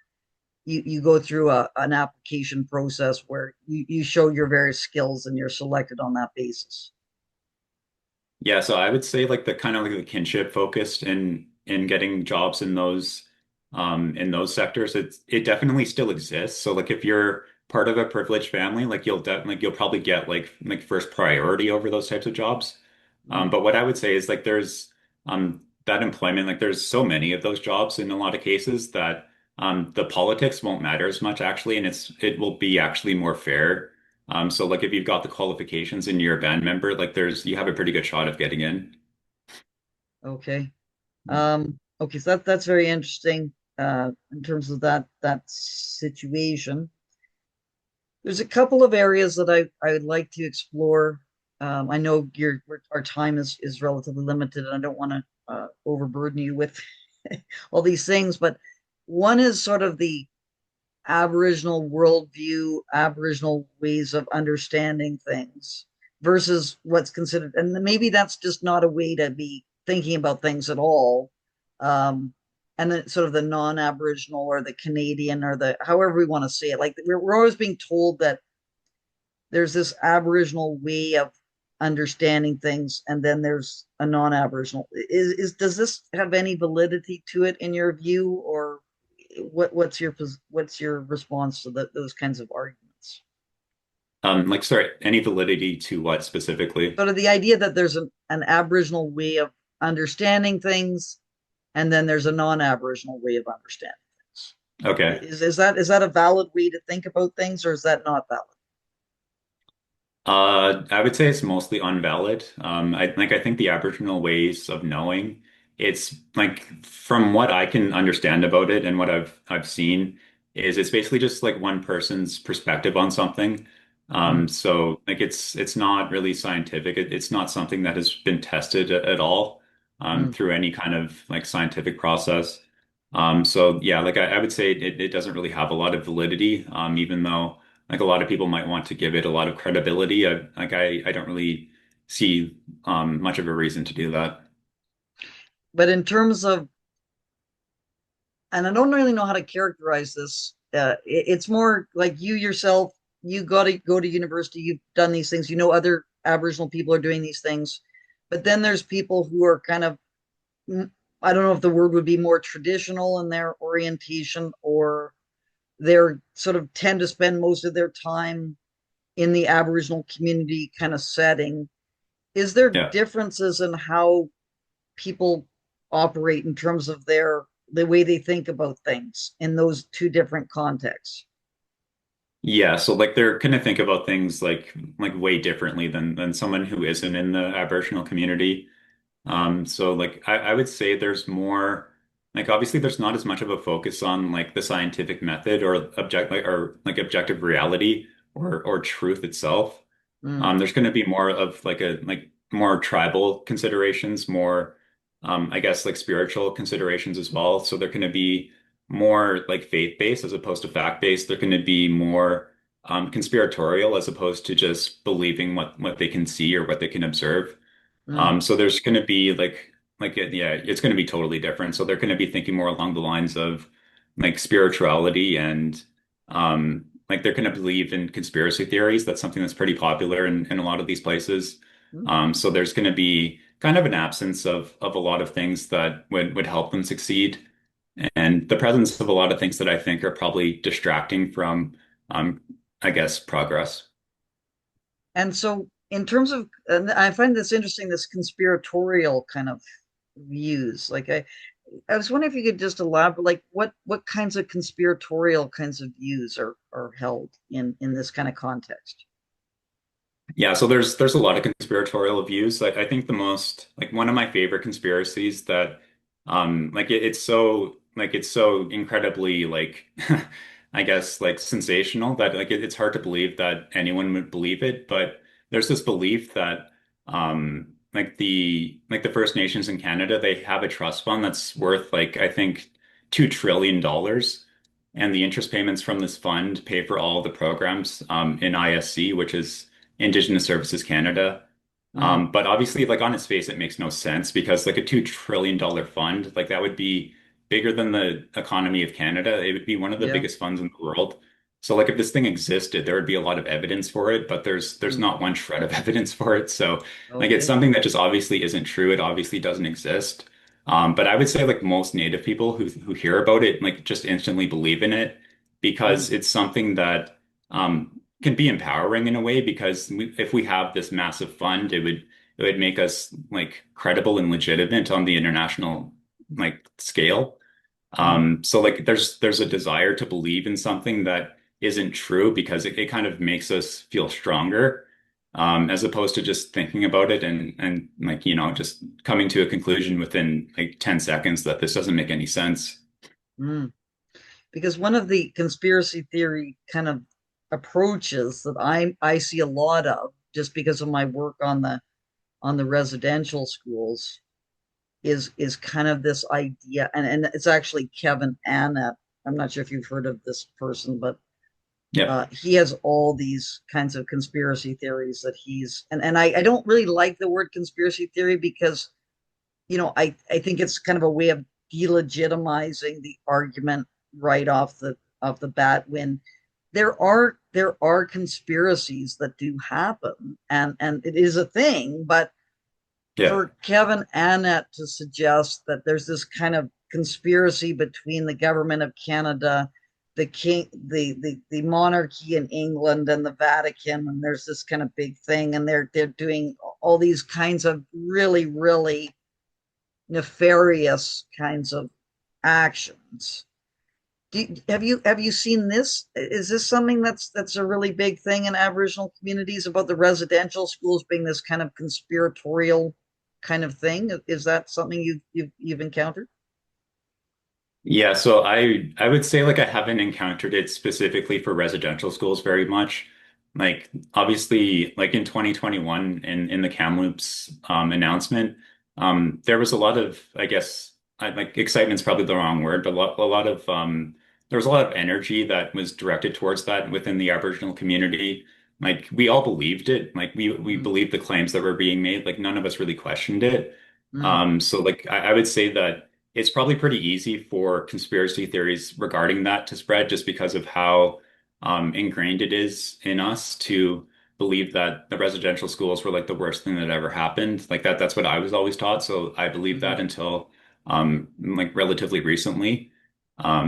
you go through an application process where you show your various skills and you're selected on that basis? Yeah, so I would say like the kind of like the kinship focused in getting jobs in those sectors, it definitely still exists. So like if you're part of a privileged family, like you'll probably get like first priority over those types of jobs. Mm, But what I would say is like there's that employment, like there's so many of those jobs in a lot of cases that the politics won't matter as much actually, and it will be actually more fair. So like if you've got the qualifications and you're a band member, like you have a pretty good shot of getting in. Okay. Okay, so that's very interesting in terms of that situation. There's a couple of areas that I would like to explore. I know our time is relatively limited, and I don't want to overburden you with all these things, but one is sort of the Aboriginal worldview, Aboriginal ways of understanding things versus what's considered, and maybe that's just not a way to be thinking about things at all. Um, and then sort of the non-Aboriginal or the Canadian or the however we want to say it. Like we're always being told that there's this Aboriginal way of understanding things, and then there's a non-Aboriginal. Is does this have any validity to it in your view, or what's your response to those kinds of arguments? Like, sorry, any validity to what specifically? Sort of the idea that there's an Aboriginal way of understanding things, and then there's a non-Aboriginal way of understanding Okay. things. Is that a valid way to think about things, or is that not valid? I would say it's mostly unvalid. I think the Aboriginal ways of knowing, it's like from what I can understand about it and what I've seen, is it's basically just like one person's perspective on something. Mm, So like it's not really scientific. It's not something that has been tested at all mm, through any kind of like scientific process. So yeah, like I would say it doesn't really have a lot of validity, even though like a lot of people might want to give it a lot of credibility. I don't really see much of a reason to do that. but in terms of, and I don't really know how to characterize this. It's more like you yourself. You got to go to university. You've done these things. You know, other Aboriginal people are doing these things, but then there's people who are kind of, I don't know if the word would be more traditional in their orientation, or they're sort of tend to spend most of their time in the Aboriginal community kind of setting. Is there Yeah. differences in how people operate in terms of the way they think about things in those two different contexts? Yeah, so like they're gonna think about things like way differently than someone who isn't in the Aboriginal community. So like I would say there's more like obviously there's not as much of a focus on like the scientific method or like objective reality or truth itself. Mm, There's going to be more of like more tribal considerations, more I guess like spiritual considerations as well. So they're going to be more like faith-based as opposed to fact-based. They're going to be more conspiratorial as opposed to just believing what they can see or what they can observe. mm, So there's going to be yeah, it's going to be totally different. So they're going to be thinking more along the lines of like spirituality and like they're going to believe in conspiracy theories. That's something that's pretty popular in a lot of these places. mm, So there's going to be kind of an absence of a lot of things that would help them succeed, and the presence of a lot of things that I think are probably distracting from I guess progress. and so in terms of, and I find this interesting, this conspiratorial kind of views. Like I was wondering if you could just elaborate, like what kinds of conspiratorial kinds of views are held in this kind of context. Yeah, so there's a lot of conspiratorial views. I think the most like one of my favorite conspiracies that it's so incredibly like I guess like sensational that like it's hard to believe that anyone would believe it, but there's this belief that like the First Nations in Canada, they have a trust fund that's worth like I think $2 trillion. And the interest payments from this fund pay for all the programs in ISC, which is Indigenous Services Canada. Mm, But obviously, like on its face, it makes no sense because like a $2 trillion fund, like that would be bigger than the economy of Canada. It would be one of the yeah. biggest funds in the world. So like if this thing existed, there would be a lot of evidence for it, but there's Mm, not one shred of evidence for it. So like it's okay. something that just obviously isn't true. It obviously doesn't exist. But I would say like most Native people who hear about it like just instantly believe in it Mm, because it's something that can be empowering in a way because if we have this massive fund, it would make us like credible and legitimate on the international like scale. mm, So like there's a desire to believe in something that isn't true because it kind of makes us feel stronger, as opposed to just thinking about it and like, just coming to a conclusion within like 10 seconds that this doesn't make any sense. Mm. Because one of the conspiracy theory kind of approaches that I see a lot of, just because of my work on the residential schools, is kind of this idea, and it's actually Kevin Annett. I'm not sure if you've heard of this person, but Yep. he has all these kinds of conspiracy theories that I don't really like the word conspiracy theory because I think it's kind of a way of delegitimizing the argument right off the bat, when there are conspiracies that do happen, and it is a thing. But Yeah. for Kevin Annett to suggest that there's this kind of conspiracy between the government of Canada, the king, the monarchy in England, and the Vatican, and there's this kind of big thing, and they're doing all these kinds of really, really nefarious kinds of actions. Have you seen this? Is this something that's a really big thing in Aboriginal communities, about the residential schools being this kind of conspiratorial kind of thing? Is that something you've encountered? Yeah, so I would say like I haven't encountered it specifically for residential schools very much. Like obviously like in 2021 in the Kamloops announcement, there was a lot of I guess like excitement's probably the wrong word, but a lot of there was a lot of energy that was directed towards that within the Aboriginal community. Like we all believed it. Like we Mm, believed the claims that were being made. Like none of us really questioned it. mm, So like I would say that it's probably pretty easy for conspiracy theories regarding that to spread just because of how ingrained it is in us to believe that the residential schools were like the worst thing that ever happened. Like that's what I was always taught. So I believed mm, that until like relatively recently.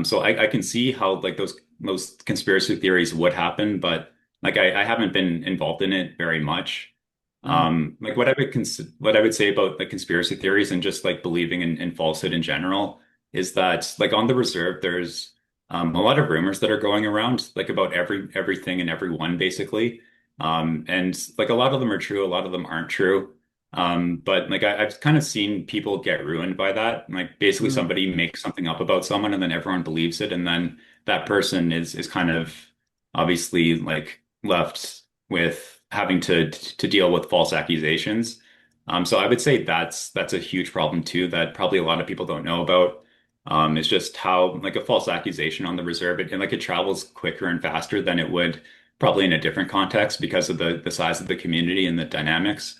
So I can see how like those conspiracy theories would happen, but like I haven't been involved in it very much. mm, Like what I would say about the conspiracy theories and just like believing in falsehood in general is that like on the reserve there's a lot of rumors that are going around like about everything and everyone basically. And like a lot of them are true, a lot of them aren't true. But like I've kind of seen people get ruined by that. Like basically mm. somebody makes something up about someone and then everyone believes it, and then that person is kind of obviously like left with having to deal with false accusations. So I would say that's a huge problem too that probably a lot of people don't know about. It's just how like a false accusation on the reserve and like it travels quicker and faster than it would probably in a different context because of the size of the community and the dynamics.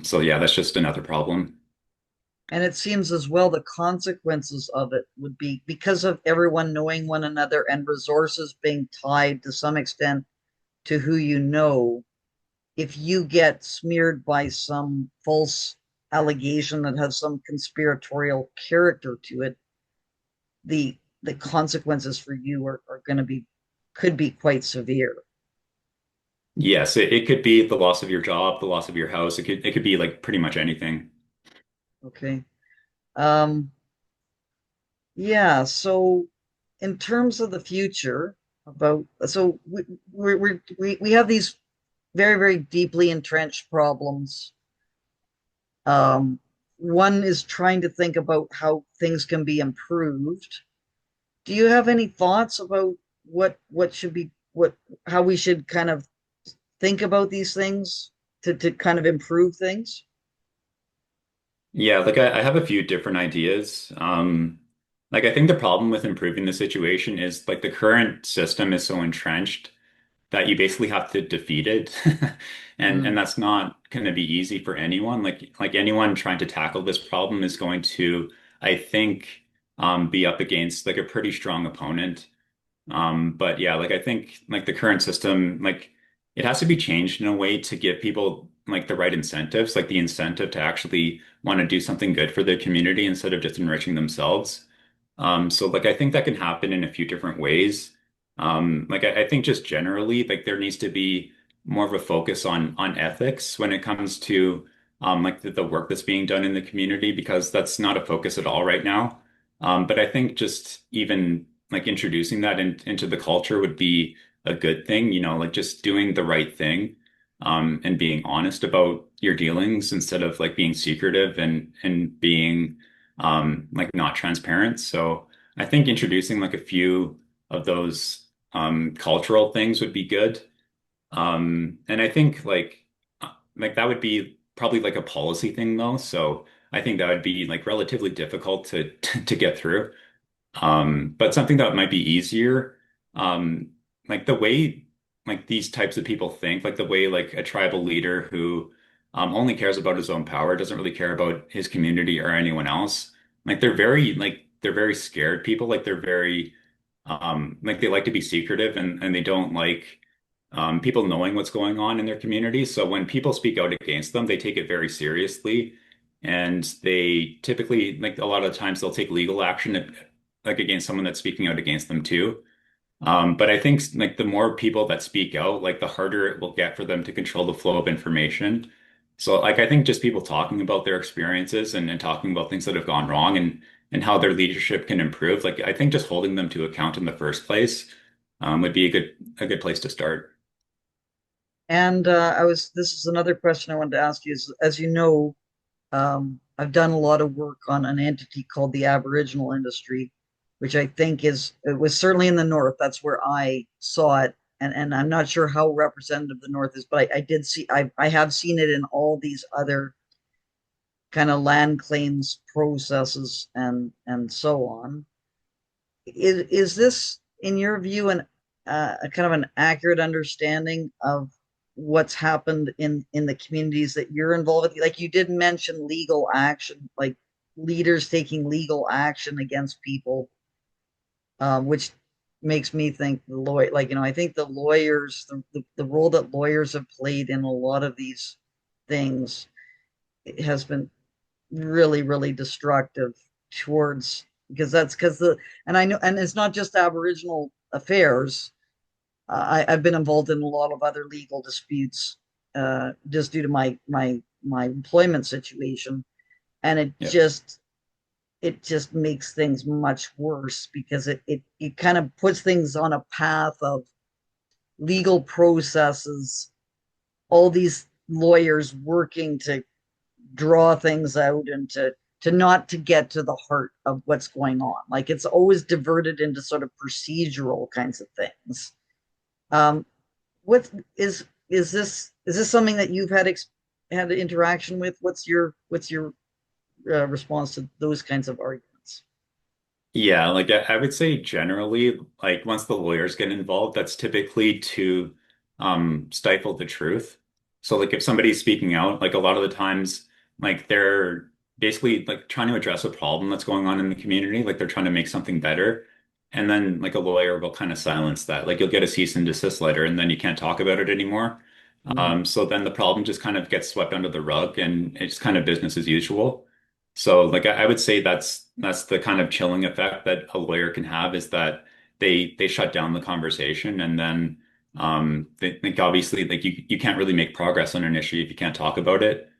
So yeah, that's just another problem. And it seems as well the consequences of it would be, because of everyone knowing one another and resources being tied to some extent to who you know. If you get smeared by some false allegation that has some conspiratorial character to it, the consequences for you are going to be, could be quite severe. Yes, it could be the loss of your job, the loss of your house. It could be like pretty much anything. Okay. Um, yeah. So, in terms of the future, about so we have these very, very deeply entrenched problems. Um, One is trying to think about how things can be improved. Do you have any thoughts about what should be, what how we should kind of think about these things to kind of improve things? Yeah, like I have a few different ideas. Like I think the problem with improving the situation is like the current system is so entrenched that you basically have to defeat it. And Mm, that's not going to be easy for anyone. Like anyone trying to tackle this problem is going to, I think, be up against like a pretty strong opponent. But yeah, like I think like the current system, like it has to be changed in a way to give people like the right incentives, like the incentive to actually want to do something good for the community instead of just enriching themselves. So like I think that can happen in a few different ways. Like I think just generally, like there needs to be more of a focus on ethics when it comes to like the work that's being done in the community because that's not a focus at all right now. But I think just even like introducing that into the culture would be a good thing, like just doing the right thing, and being honest about your dealings instead of like being secretive and being like not transparent. So I think introducing like a few of those cultural things would be good. And I think like that would be probably like a policy thing though. So I think that would be like relatively difficult to to get through. But something that might be easier, um, like the way like these types of people think, like the way like a tribal leader who only cares about his own power, doesn't really care about his community or anyone else. They're very scared people. Like they're very like they like to be secretive and they don't like people knowing what's going on in their community. So when people speak out against them, they take it very seriously. And they typically, like a lot of the times, they'll take legal action like against someone that's speaking out against them too. But I think like the more people that speak out, like the harder it will get for them to control the flow of information. So like I think just people talking about their experiences and talking about things that have gone wrong and how their leadership can improve, like I think just holding them to account in the first place would be a good place to start. And this is another question I wanted to ask you is, as you know, I've done a lot of work on an entity called the Aboriginal industry, which I think it was certainly in the North. That's where I saw it. And I'm not sure how representative the North is, but I did see, I have seen it in all these other kind of land claims processes and so on. Is this, in your view, a kind of an accurate understanding of what's happened in the communities that you're involved with? Like you did mention legal action, like leaders taking legal action against people, which makes me think the lawyer, like I think the lawyers, the role that lawyers have played in a lot of these things has been really, really destructive towards because the and I know and it's not just Aboriginal affairs. I've been involved in a lot of other legal disputes just due to my employment situation, and Yeah. it just makes things much worse because it kind of puts things on a path of legal processes, all these lawyers working to draw things out and to not to get to the heart of what's going on. Like it's always diverted into sort of procedural kinds of things. Um, what is this something that you've had interaction with? What's your response to those kinds of arguments? Yeah, like I would say generally, like once the lawyers get involved, that's typically to stifle the truth. So like if somebody's speaking out, like a lot of the times, like they're basically like trying to address a problem that's going on in the community, like they're trying to make something better. And then like a lawyer will kind of silence that. Like you'll get a cease and desist letter and then you can't talk about it anymore. Mm. So then the problem just kind of gets swept under the rug and it's kind of business as usual. So like I would say that's the kind of chilling effect that a lawyer can have is that they shut down the conversation and then they think obviously like you can't really make progress on an issue if you can't talk about it.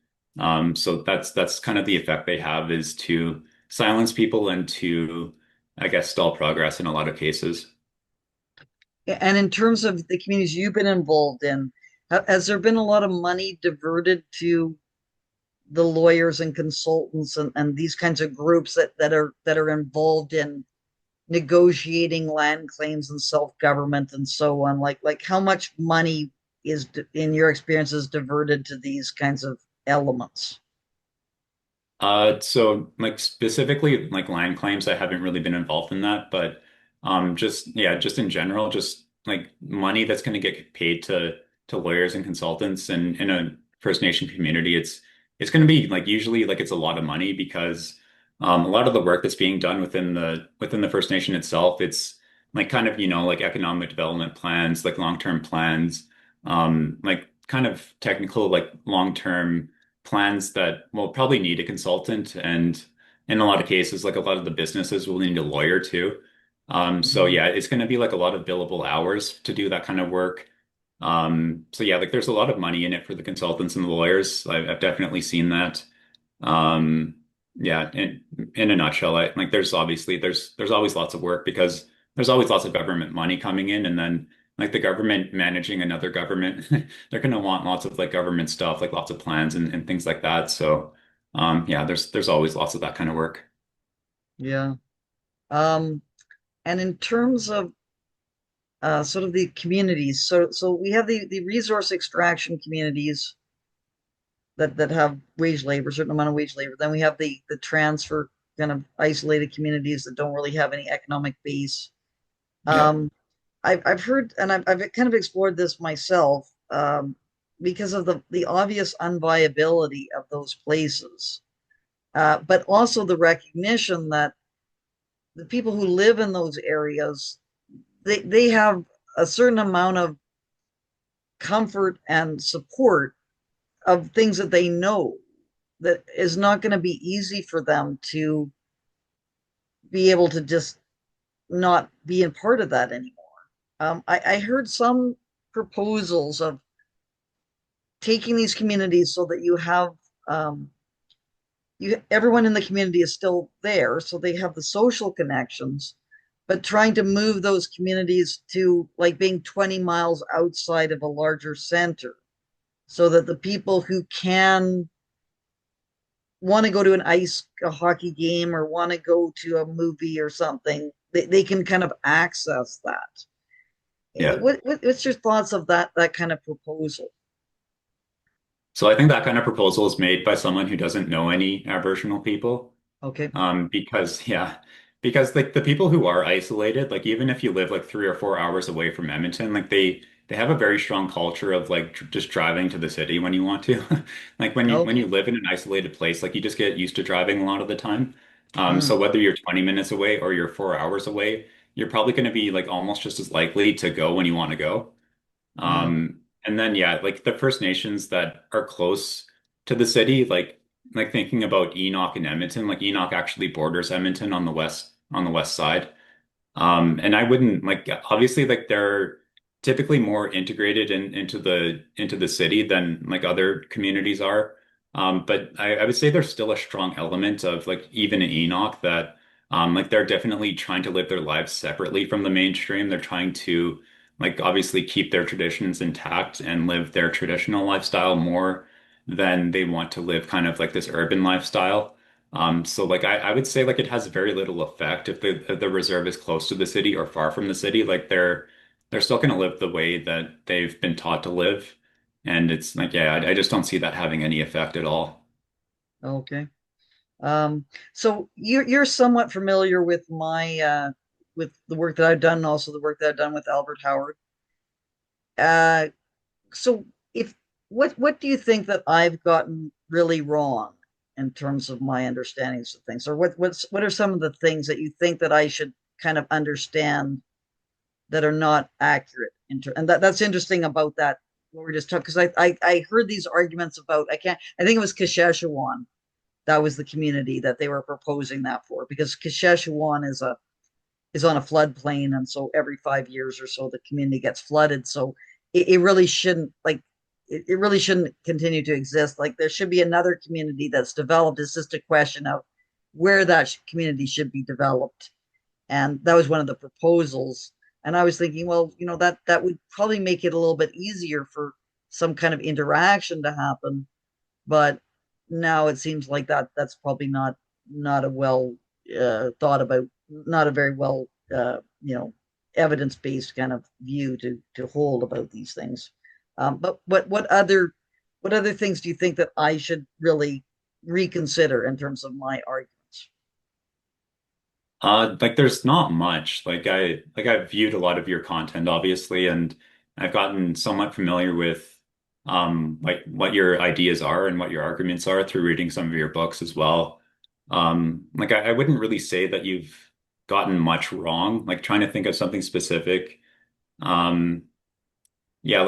So that's kind of the effect they have is to silence people and to I guess stall progress in a lot of cases. And in terms of the communities you've been involved in, has there been a lot of money diverted to the lawyers and consultants and these kinds of groups that are involved in negotiating land claims and self-government and so on? Like how much money is in your experiences diverted to these kinds of elements? So like specifically like land claims, I haven't really been involved in that, but just yeah, just in general, just like money that's going to get paid to lawyers and consultants and in a First Nation community, it's going to be like usually like it's a lot of money because a lot of the work that's being done within the First Nation itself, it's like kind of like economic development plans, like long-term plans, like kind of technical like long-term plans that will probably need a consultant and in a lot of cases like a lot of the businesses will need a lawyer too. So Mhm. yeah, it's going to be like a lot of billable hours to do that kind of work. So yeah, like there's a lot of money in it for the consultants and the lawyers. I've definitely seen that. Um, yeah, in a nutshell, like there's obviously there's always lots of work because there's always lots of government money coming in, and then like the government managing another government, they're going to want lots of like government stuff, like lots of plans and things like that. So, yeah, there's always lots of that kind of work. Yeah. Um, and in terms of sort of the communities, so we have the resource extraction communities that have wage labor, a certain amount of wage labor. Then we have the transfer kind of isolated communities that don't really have any economic base. Yep. Um, I've heard, and I've kind of explored this myself, because of the obvious unviability of those places, but also the recognition that the people who live in those areas, they have a certain amount of comfort and support of things that they know that is not going to be easy for them to be able to just not be a part of that anymore. I heard some proposals of taking these communities so that you have everyone in the community is still there, so they have the social connections, but trying to move those communities to like being 20 miles outside of a larger center so that the people who can want to go to a hockey game or want to go to a movie or something, they can kind of access that. Yeah. What's your thoughts of that kind of proposal? So I think that kind of proposal is made by someone who doesn't know any Aboriginal people. Okay. Because yeah, because like the people who are isolated, like even if you live like 3 or 4 hours away from Edmonton, like they have a very strong culture of like just driving to the city when you want to. Like when Okay. you live in an isolated place, like you just get used to driving a lot of the time. Mm, So whether you're 20 minutes away or you're 4 hours away, you're probably going to be like almost just as likely to go when you want to go. mm, And then yeah, like the First Nations that are close to the city, like thinking about Enoch and Edmonton, like Enoch actually borders Edmonton on the west side. And I wouldn't like obviously like they're typically more integrated into the city than like other communities are. But I would say there's still a strong element of like even in Enoch that like they're definitely trying to live their lives separately from the mainstream. They're trying to like obviously keep their traditions intact and live their traditional lifestyle more than they want to live kind of like this urban lifestyle. So like I would say like it has very little effect if the reserve is close to the city or far from the city. Like they're still going to live the way that they've been taught to live, and it's like yeah, I just don't see that having any effect at all. okay. So you're somewhat familiar with my with the work that I've done, and also the work that I've done with Albert Howard. Uh, so if what do you think that I've gotten really wrong in terms of my understandings of things, or what are some of the things that you think that I should kind of understand that are not accurate? And that's interesting about that what we're just talking, because I heard these arguments about I think it was Kasheshawan, that was the community that they were proposing that for, because Kasheshawan is on a floodplain, and so every 5 years or so the community gets flooded. So it really shouldn't like it really shouldn't continue to exist. Like there should be another community that's developed. It's just a question of where that community should be developed, and that was one of the proposals. And I was thinking, well, that would probably make it a little bit easier for some kind of interaction to happen. But now it seems like that's probably not a well thought about, not a very well evidence based kind of view to hold about these things. But what other things do you think that I should really reconsider in terms of my arguments? Like there's not much. I've viewed a lot of your content, obviously, and I've gotten somewhat familiar with like what your ideas are and what your arguments are through reading some of your books as well. Like I wouldn't really say that you've gotten much wrong. Like trying to think of something specific. Um, yeah,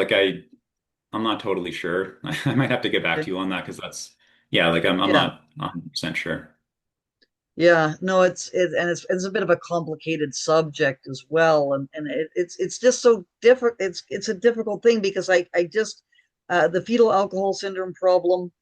I'm not totally sure. I might have to get back Okay. to you on that because that's yeah, like I'm Yeah. not 100% sure. Yeah, no, it's a bit of a complicated subject as well, and it's just so different. It's a difficult thing because I just the fetal alcohol syndrome problem,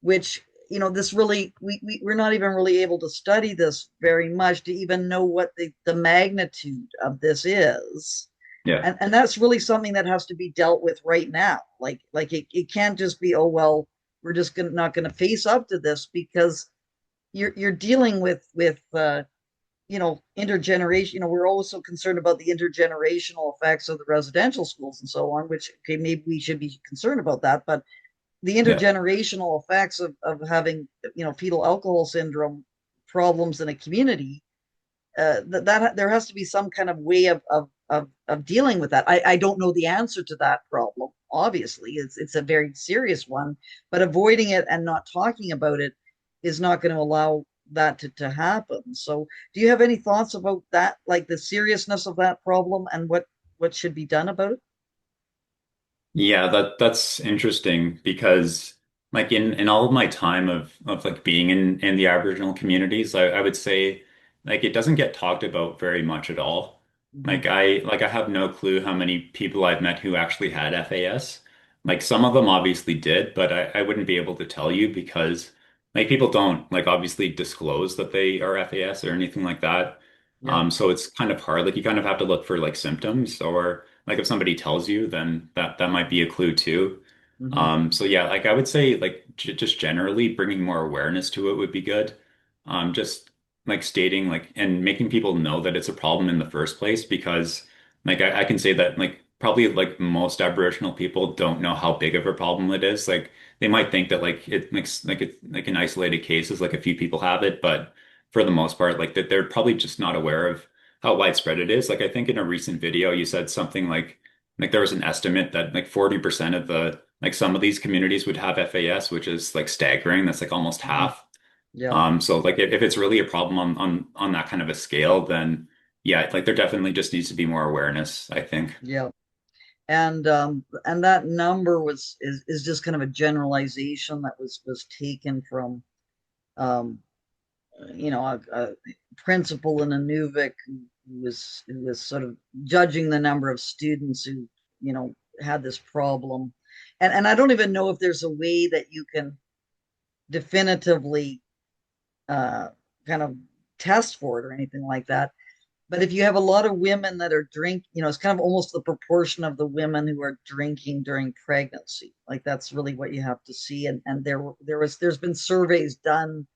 which this really, we're not even really able to study this very much to even know what the magnitude of this is. Yeah. And that's really something that has to be dealt with right now. Like it can't just be, oh well, we're just not going to face up to this, because you're dealing with intergeneration. We're also concerned about the intergenerational effects of the residential schools and so on, which, okay, maybe we should be concerned about that, but the Yeah. intergenerational effects of having fetal alcohol syndrome problems in a community, that there has to be some kind of way of dealing with that. I don't know the answer to that problem. Obviously, it's a very serious one, but avoiding it and not talking about it is not going to allow that to happen. So, do you have any thoughts about that, like the seriousness of that problem and what should be done about it? Yeah, that's interesting because like in all of my time of like being in the Aboriginal communities, I would say like it doesn't get talked about very much at all. Mm-hmm. Like I have no clue how many people I've met who actually had FAS. Like some of them obviously did, but I wouldn't be able to tell you because like people don't like obviously disclose that they are FAS or anything like that. Yeah. So it's kind of hard. Like you kind of have to look for like symptoms or like if somebody tells you, then that might be a clue too. Mm-hmm. So yeah, like I would say like just generally bringing more awareness to it would be good. Just like stating like and making people know that it's a problem in the first place because like I can say that like probably like most Aboriginal people don't know how big of a problem it is. Like they might think that like it makes like it's like an isolated case is like a few people have it, but for the most part, like that they're probably just not aware of how widespread it is. Like I think in a recent video you said something like there was an estimate that like 40% of the like some of these communities would have FAS, which is like staggering. That's like almost Mm-hmm. half. Yeah. So like if it's really a problem on that kind of a scale, then yeah, like there definitely just needs to be more awareness, I think. Yeah. And that number is just kind of a generalization that was taken from um a principal in Inuvik who was sort of judging the number of students who had this problem. And I don't even know if there's a way that you can definitively uh kind of test for it or anything like that. But if you have a lot of women that are it's kind of almost the proportion of the women who are drinking during pregnancy. Like that's really what you have to see. And there's been surveys done.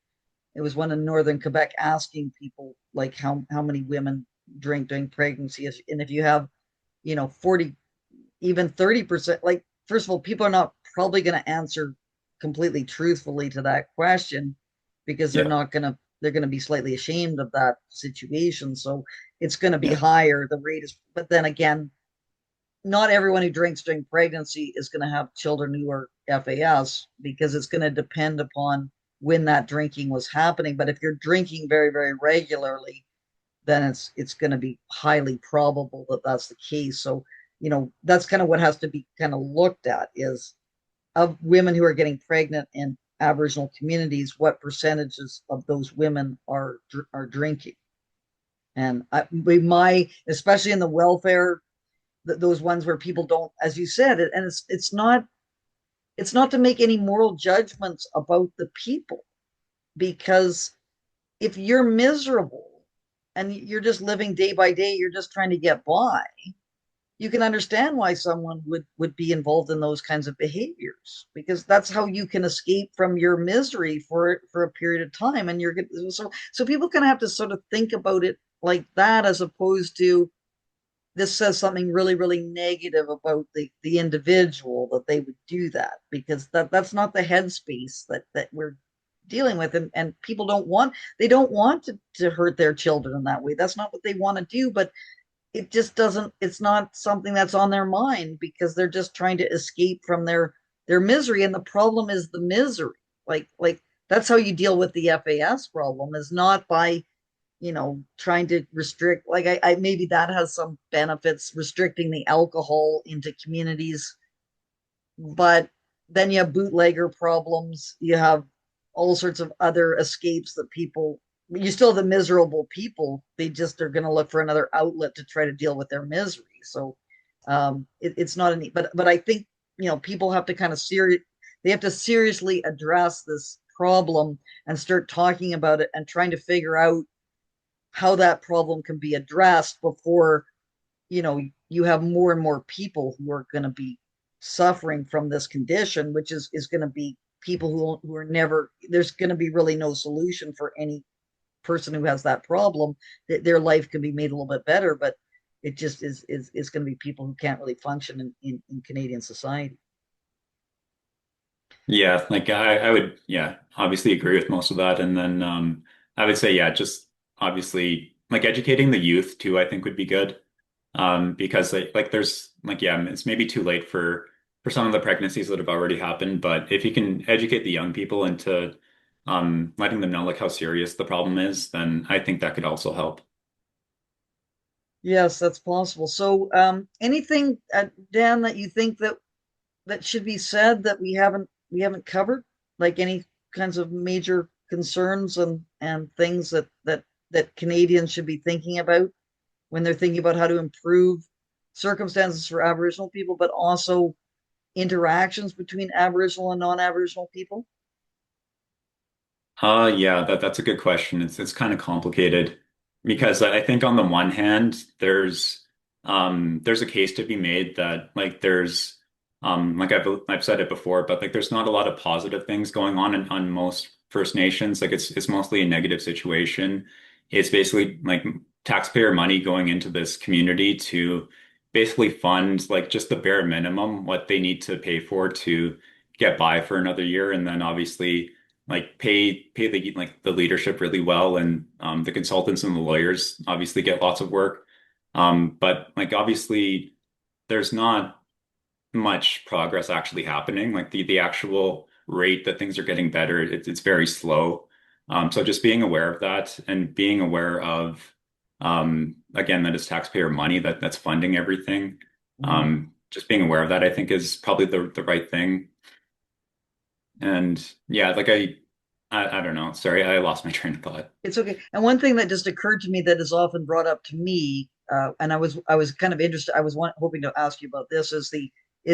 It was one in northern Quebec asking people like how many women drink during pregnancy. And if you have 40, even 30%, like, first of all, people are not probably going to answer completely truthfully to that question, because Yeah, they're going to be slightly ashamed of that situation. So it's going to be yeah, higher, the rate is. But then again, not everyone who drinks during pregnancy is going to have children who are FAS, because it's going to depend upon when that drinking was happening. But if you're drinking very, very regularly, then it's going to be highly probable that that's the case. So, that's kind of what has to be kind of looked at, is of women who are getting pregnant in Aboriginal communities, what percentages of those women are drinking. And especially in the welfare, those ones where people don't, as you said, and it's not to make any moral judgments about the people, because if you're miserable and you're just living day by day, you're just trying to get by, you can understand why someone would be involved in those kinds of behaviors, because that's how you can escape from your misery for a period of time. And so people kind of have to sort of think about it like that, as opposed to this says something really, really negative about the individual that they would do that, because that's not the headspace that we're dealing with. And people don't want to hurt their children in that way. That's not what they want to do. But it just doesn't it's not something that's on their mind, because they're just trying to escape from their misery. And the problem is the misery. Like that's how you deal with the FAS problem, is not by trying to restrict. Like I maybe that has some benefits, restricting the alcohol into communities, but then you have bootlegger problems, you have all sorts of other escapes that people you still have the miserable people. They just are going to look for another outlet to try to deal with their misery. So it's not any but I think people have to kind of they have to seriously address this problem and start talking about it and trying to figure out how that problem can be addressed before, you have more and more people who are going to be suffering from this condition, which is going to be people who are never, there's going to be really no solution for any person who has that problem, that their life can be made a little bit better, but it just is going to be people who can't really function in Canadian society. Yeah, like I would, yeah, obviously agree with most of that. And then I would say, yeah, just obviously like educating the youth too, I think would be good. Because like there's like, yeah, it's maybe too late for some of the pregnancies that have already happened, but if you can educate the young people into letting them know like how serious the problem is, then I think that could also help. Yes, that's possible. So, anything, Dan, that you think that should be said that we haven't covered, like any kinds of major concerns and things that Canadians should be thinking about when they're thinking about how to improve circumstances for Aboriginal people, but also interactions between Aboriginal and non-Aboriginal people? Yeah, that's a good question. It's kind of complicated because I think on the one hand, there's a case to be made that like there's like I've said it before, but like there's not a lot of positive things going on most First Nations. Like it's mostly a negative situation. It's basically like taxpayer money going into this community to basically fund like just the bare minimum what they need to pay for to get by for another year, and then obviously like pay the leadership really well, and the consultants and the lawyers obviously get lots of work. But like obviously there's not much progress actually happening. Like the actual rate that things are getting better, it's very slow. So just being aware of that and being aware of again that it's taxpayer money that's funding everything. Mm. Just being aware of that I think is probably the right thing. And yeah, like I don't know. Sorry, I lost my train of thought. It's okay. And one thing that just occurred to me that is often brought up to me, and I was kind of interested. Hoping to ask you about this is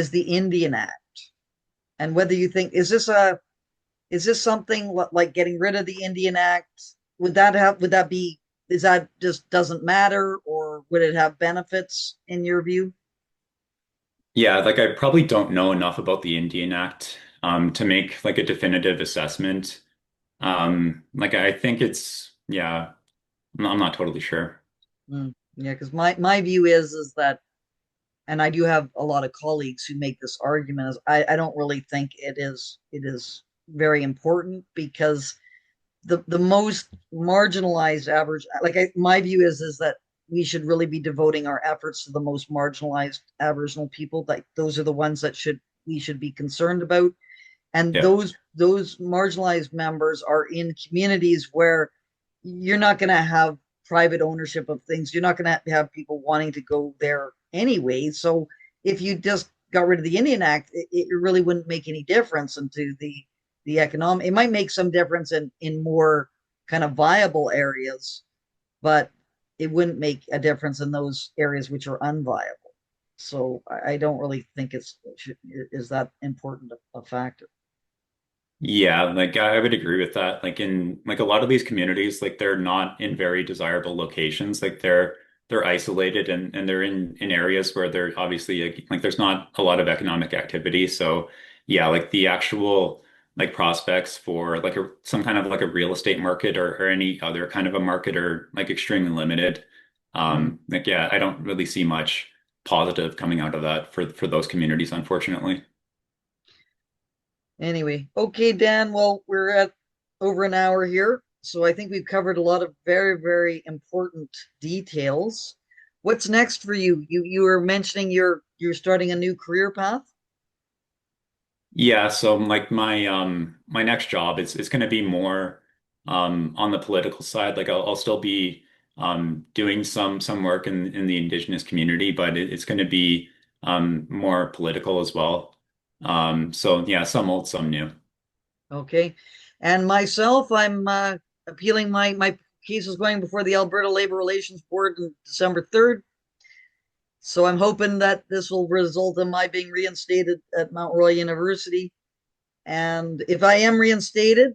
the Indian Act, and whether you think is this something like getting rid of the Indian Act? Would that be is that just doesn't matter, or would it have benefits in your view? Yeah, like I probably don't know enough about the Indian Act to make like a definitive assessment. Like I think it's yeah, I'm not totally sure. Mm, yeah, because my view is that, and I do have a lot of colleagues who make this argument, is I don't really think it is very important, because the most marginalized average, like my view is that we should really be devoting our efforts to the most marginalized Aboriginal people. Like those are the ones that we should be concerned about, and Yeah. those marginalized members are in communities where you're not going to have private ownership of things. You're not going to have people wanting to go there anyway. So if you just got rid of the Indian Act, it really wouldn't make any difference into the economic. It might make some difference in more kind of viable areas, but it wouldn't make a difference in those areas which are unviable. So I don't really think is that important a factor. Yeah, like I would agree with that. Like in like a lot of these communities, like they're not in very desirable locations. Like they're isolated and they're in areas where they're obviously like there's not a lot of economic activity. So yeah, like the actual like prospects for like some kind of like a real estate market or any other kind of a market are like extremely limited. Mm. Like yeah, I don't really see much positive coming out of that for those communities, unfortunately. Anyway, okay, Dan. Well, we're at over an hour here, so I think we've covered a lot of very, very important details. What's next for you? You were mentioning you're starting a new career path. Yeah, so like my next job is going to be more on the political side. Like I'll still be doing some work in the Indigenous community, but it's going to be more political as well. So yeah, some old, some new. Okay, and myself, I'm appealing my case is going before the Alberta Labor Relations Board on December 3rd. So I'm hoping that this will result in my being reinstated at Mount Royal University. And if I am reinstated,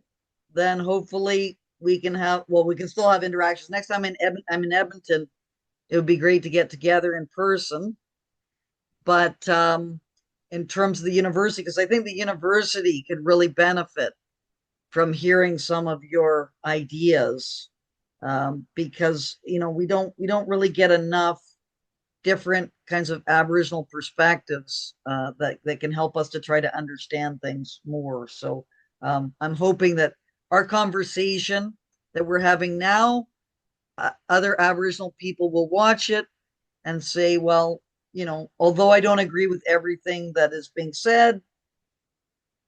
then hopefully we can have, well, we can still have interactions. Next time I'm in Edmonton, it would be great to get together in person. But in terms of the university, because I think the university could really benefit from hearing some of your ideas, because we don't really get enough different kinds of Aboriginal perspectives that can help us to try to understand things more. So I'm hoping that our conversation that we're having now, other Aboriginal people will watch it and say, well, although I don't agree with everything that is being said,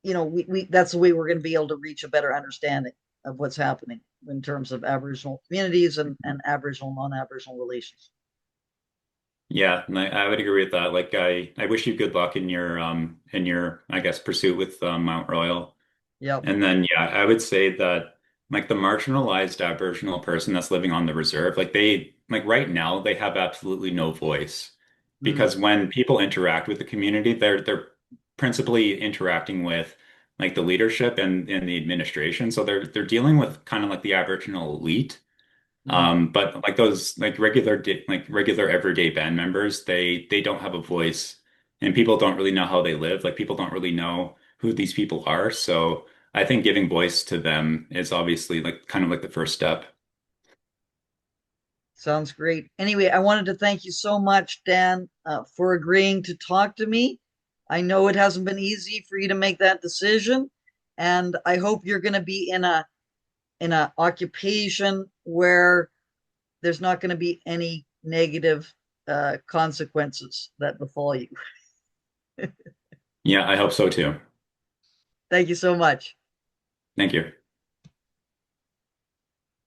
we that's the way we're going to be able to reach a better understanding of what's happening in terms of Aboriginal communities and Aboriginal, non-Aboriginal relations. Yeah, and I would agree with that. Like I wish you good luck in your I guess pursuit with Mount Royal. Yep. And then yeah, I would say that like the marginalized Aboriginal person that's living on the reserve, like they like right now they have absolutely no voice Mm, because when people interact with the community, they're principally interacting with like the leadership and the administration. So they're dealing with kind of like the Aboriginal elite. mm. But like those like regular everyday band members, they don't have a voice and people don't really know how they live. Like people don't really know who these people are. So I think giving voice to them is obviously like kind of like the first step. Sounds great. Anyway, I wanted to thank you so much, Dan, for agreeing to talk to me. I know it hasn't been easy for you to make that decision, and I hope you're going to be in a occupation where there's not going to be any negative consequences that befall you. Yeah, I hope so too. Thank you so much. Thank you.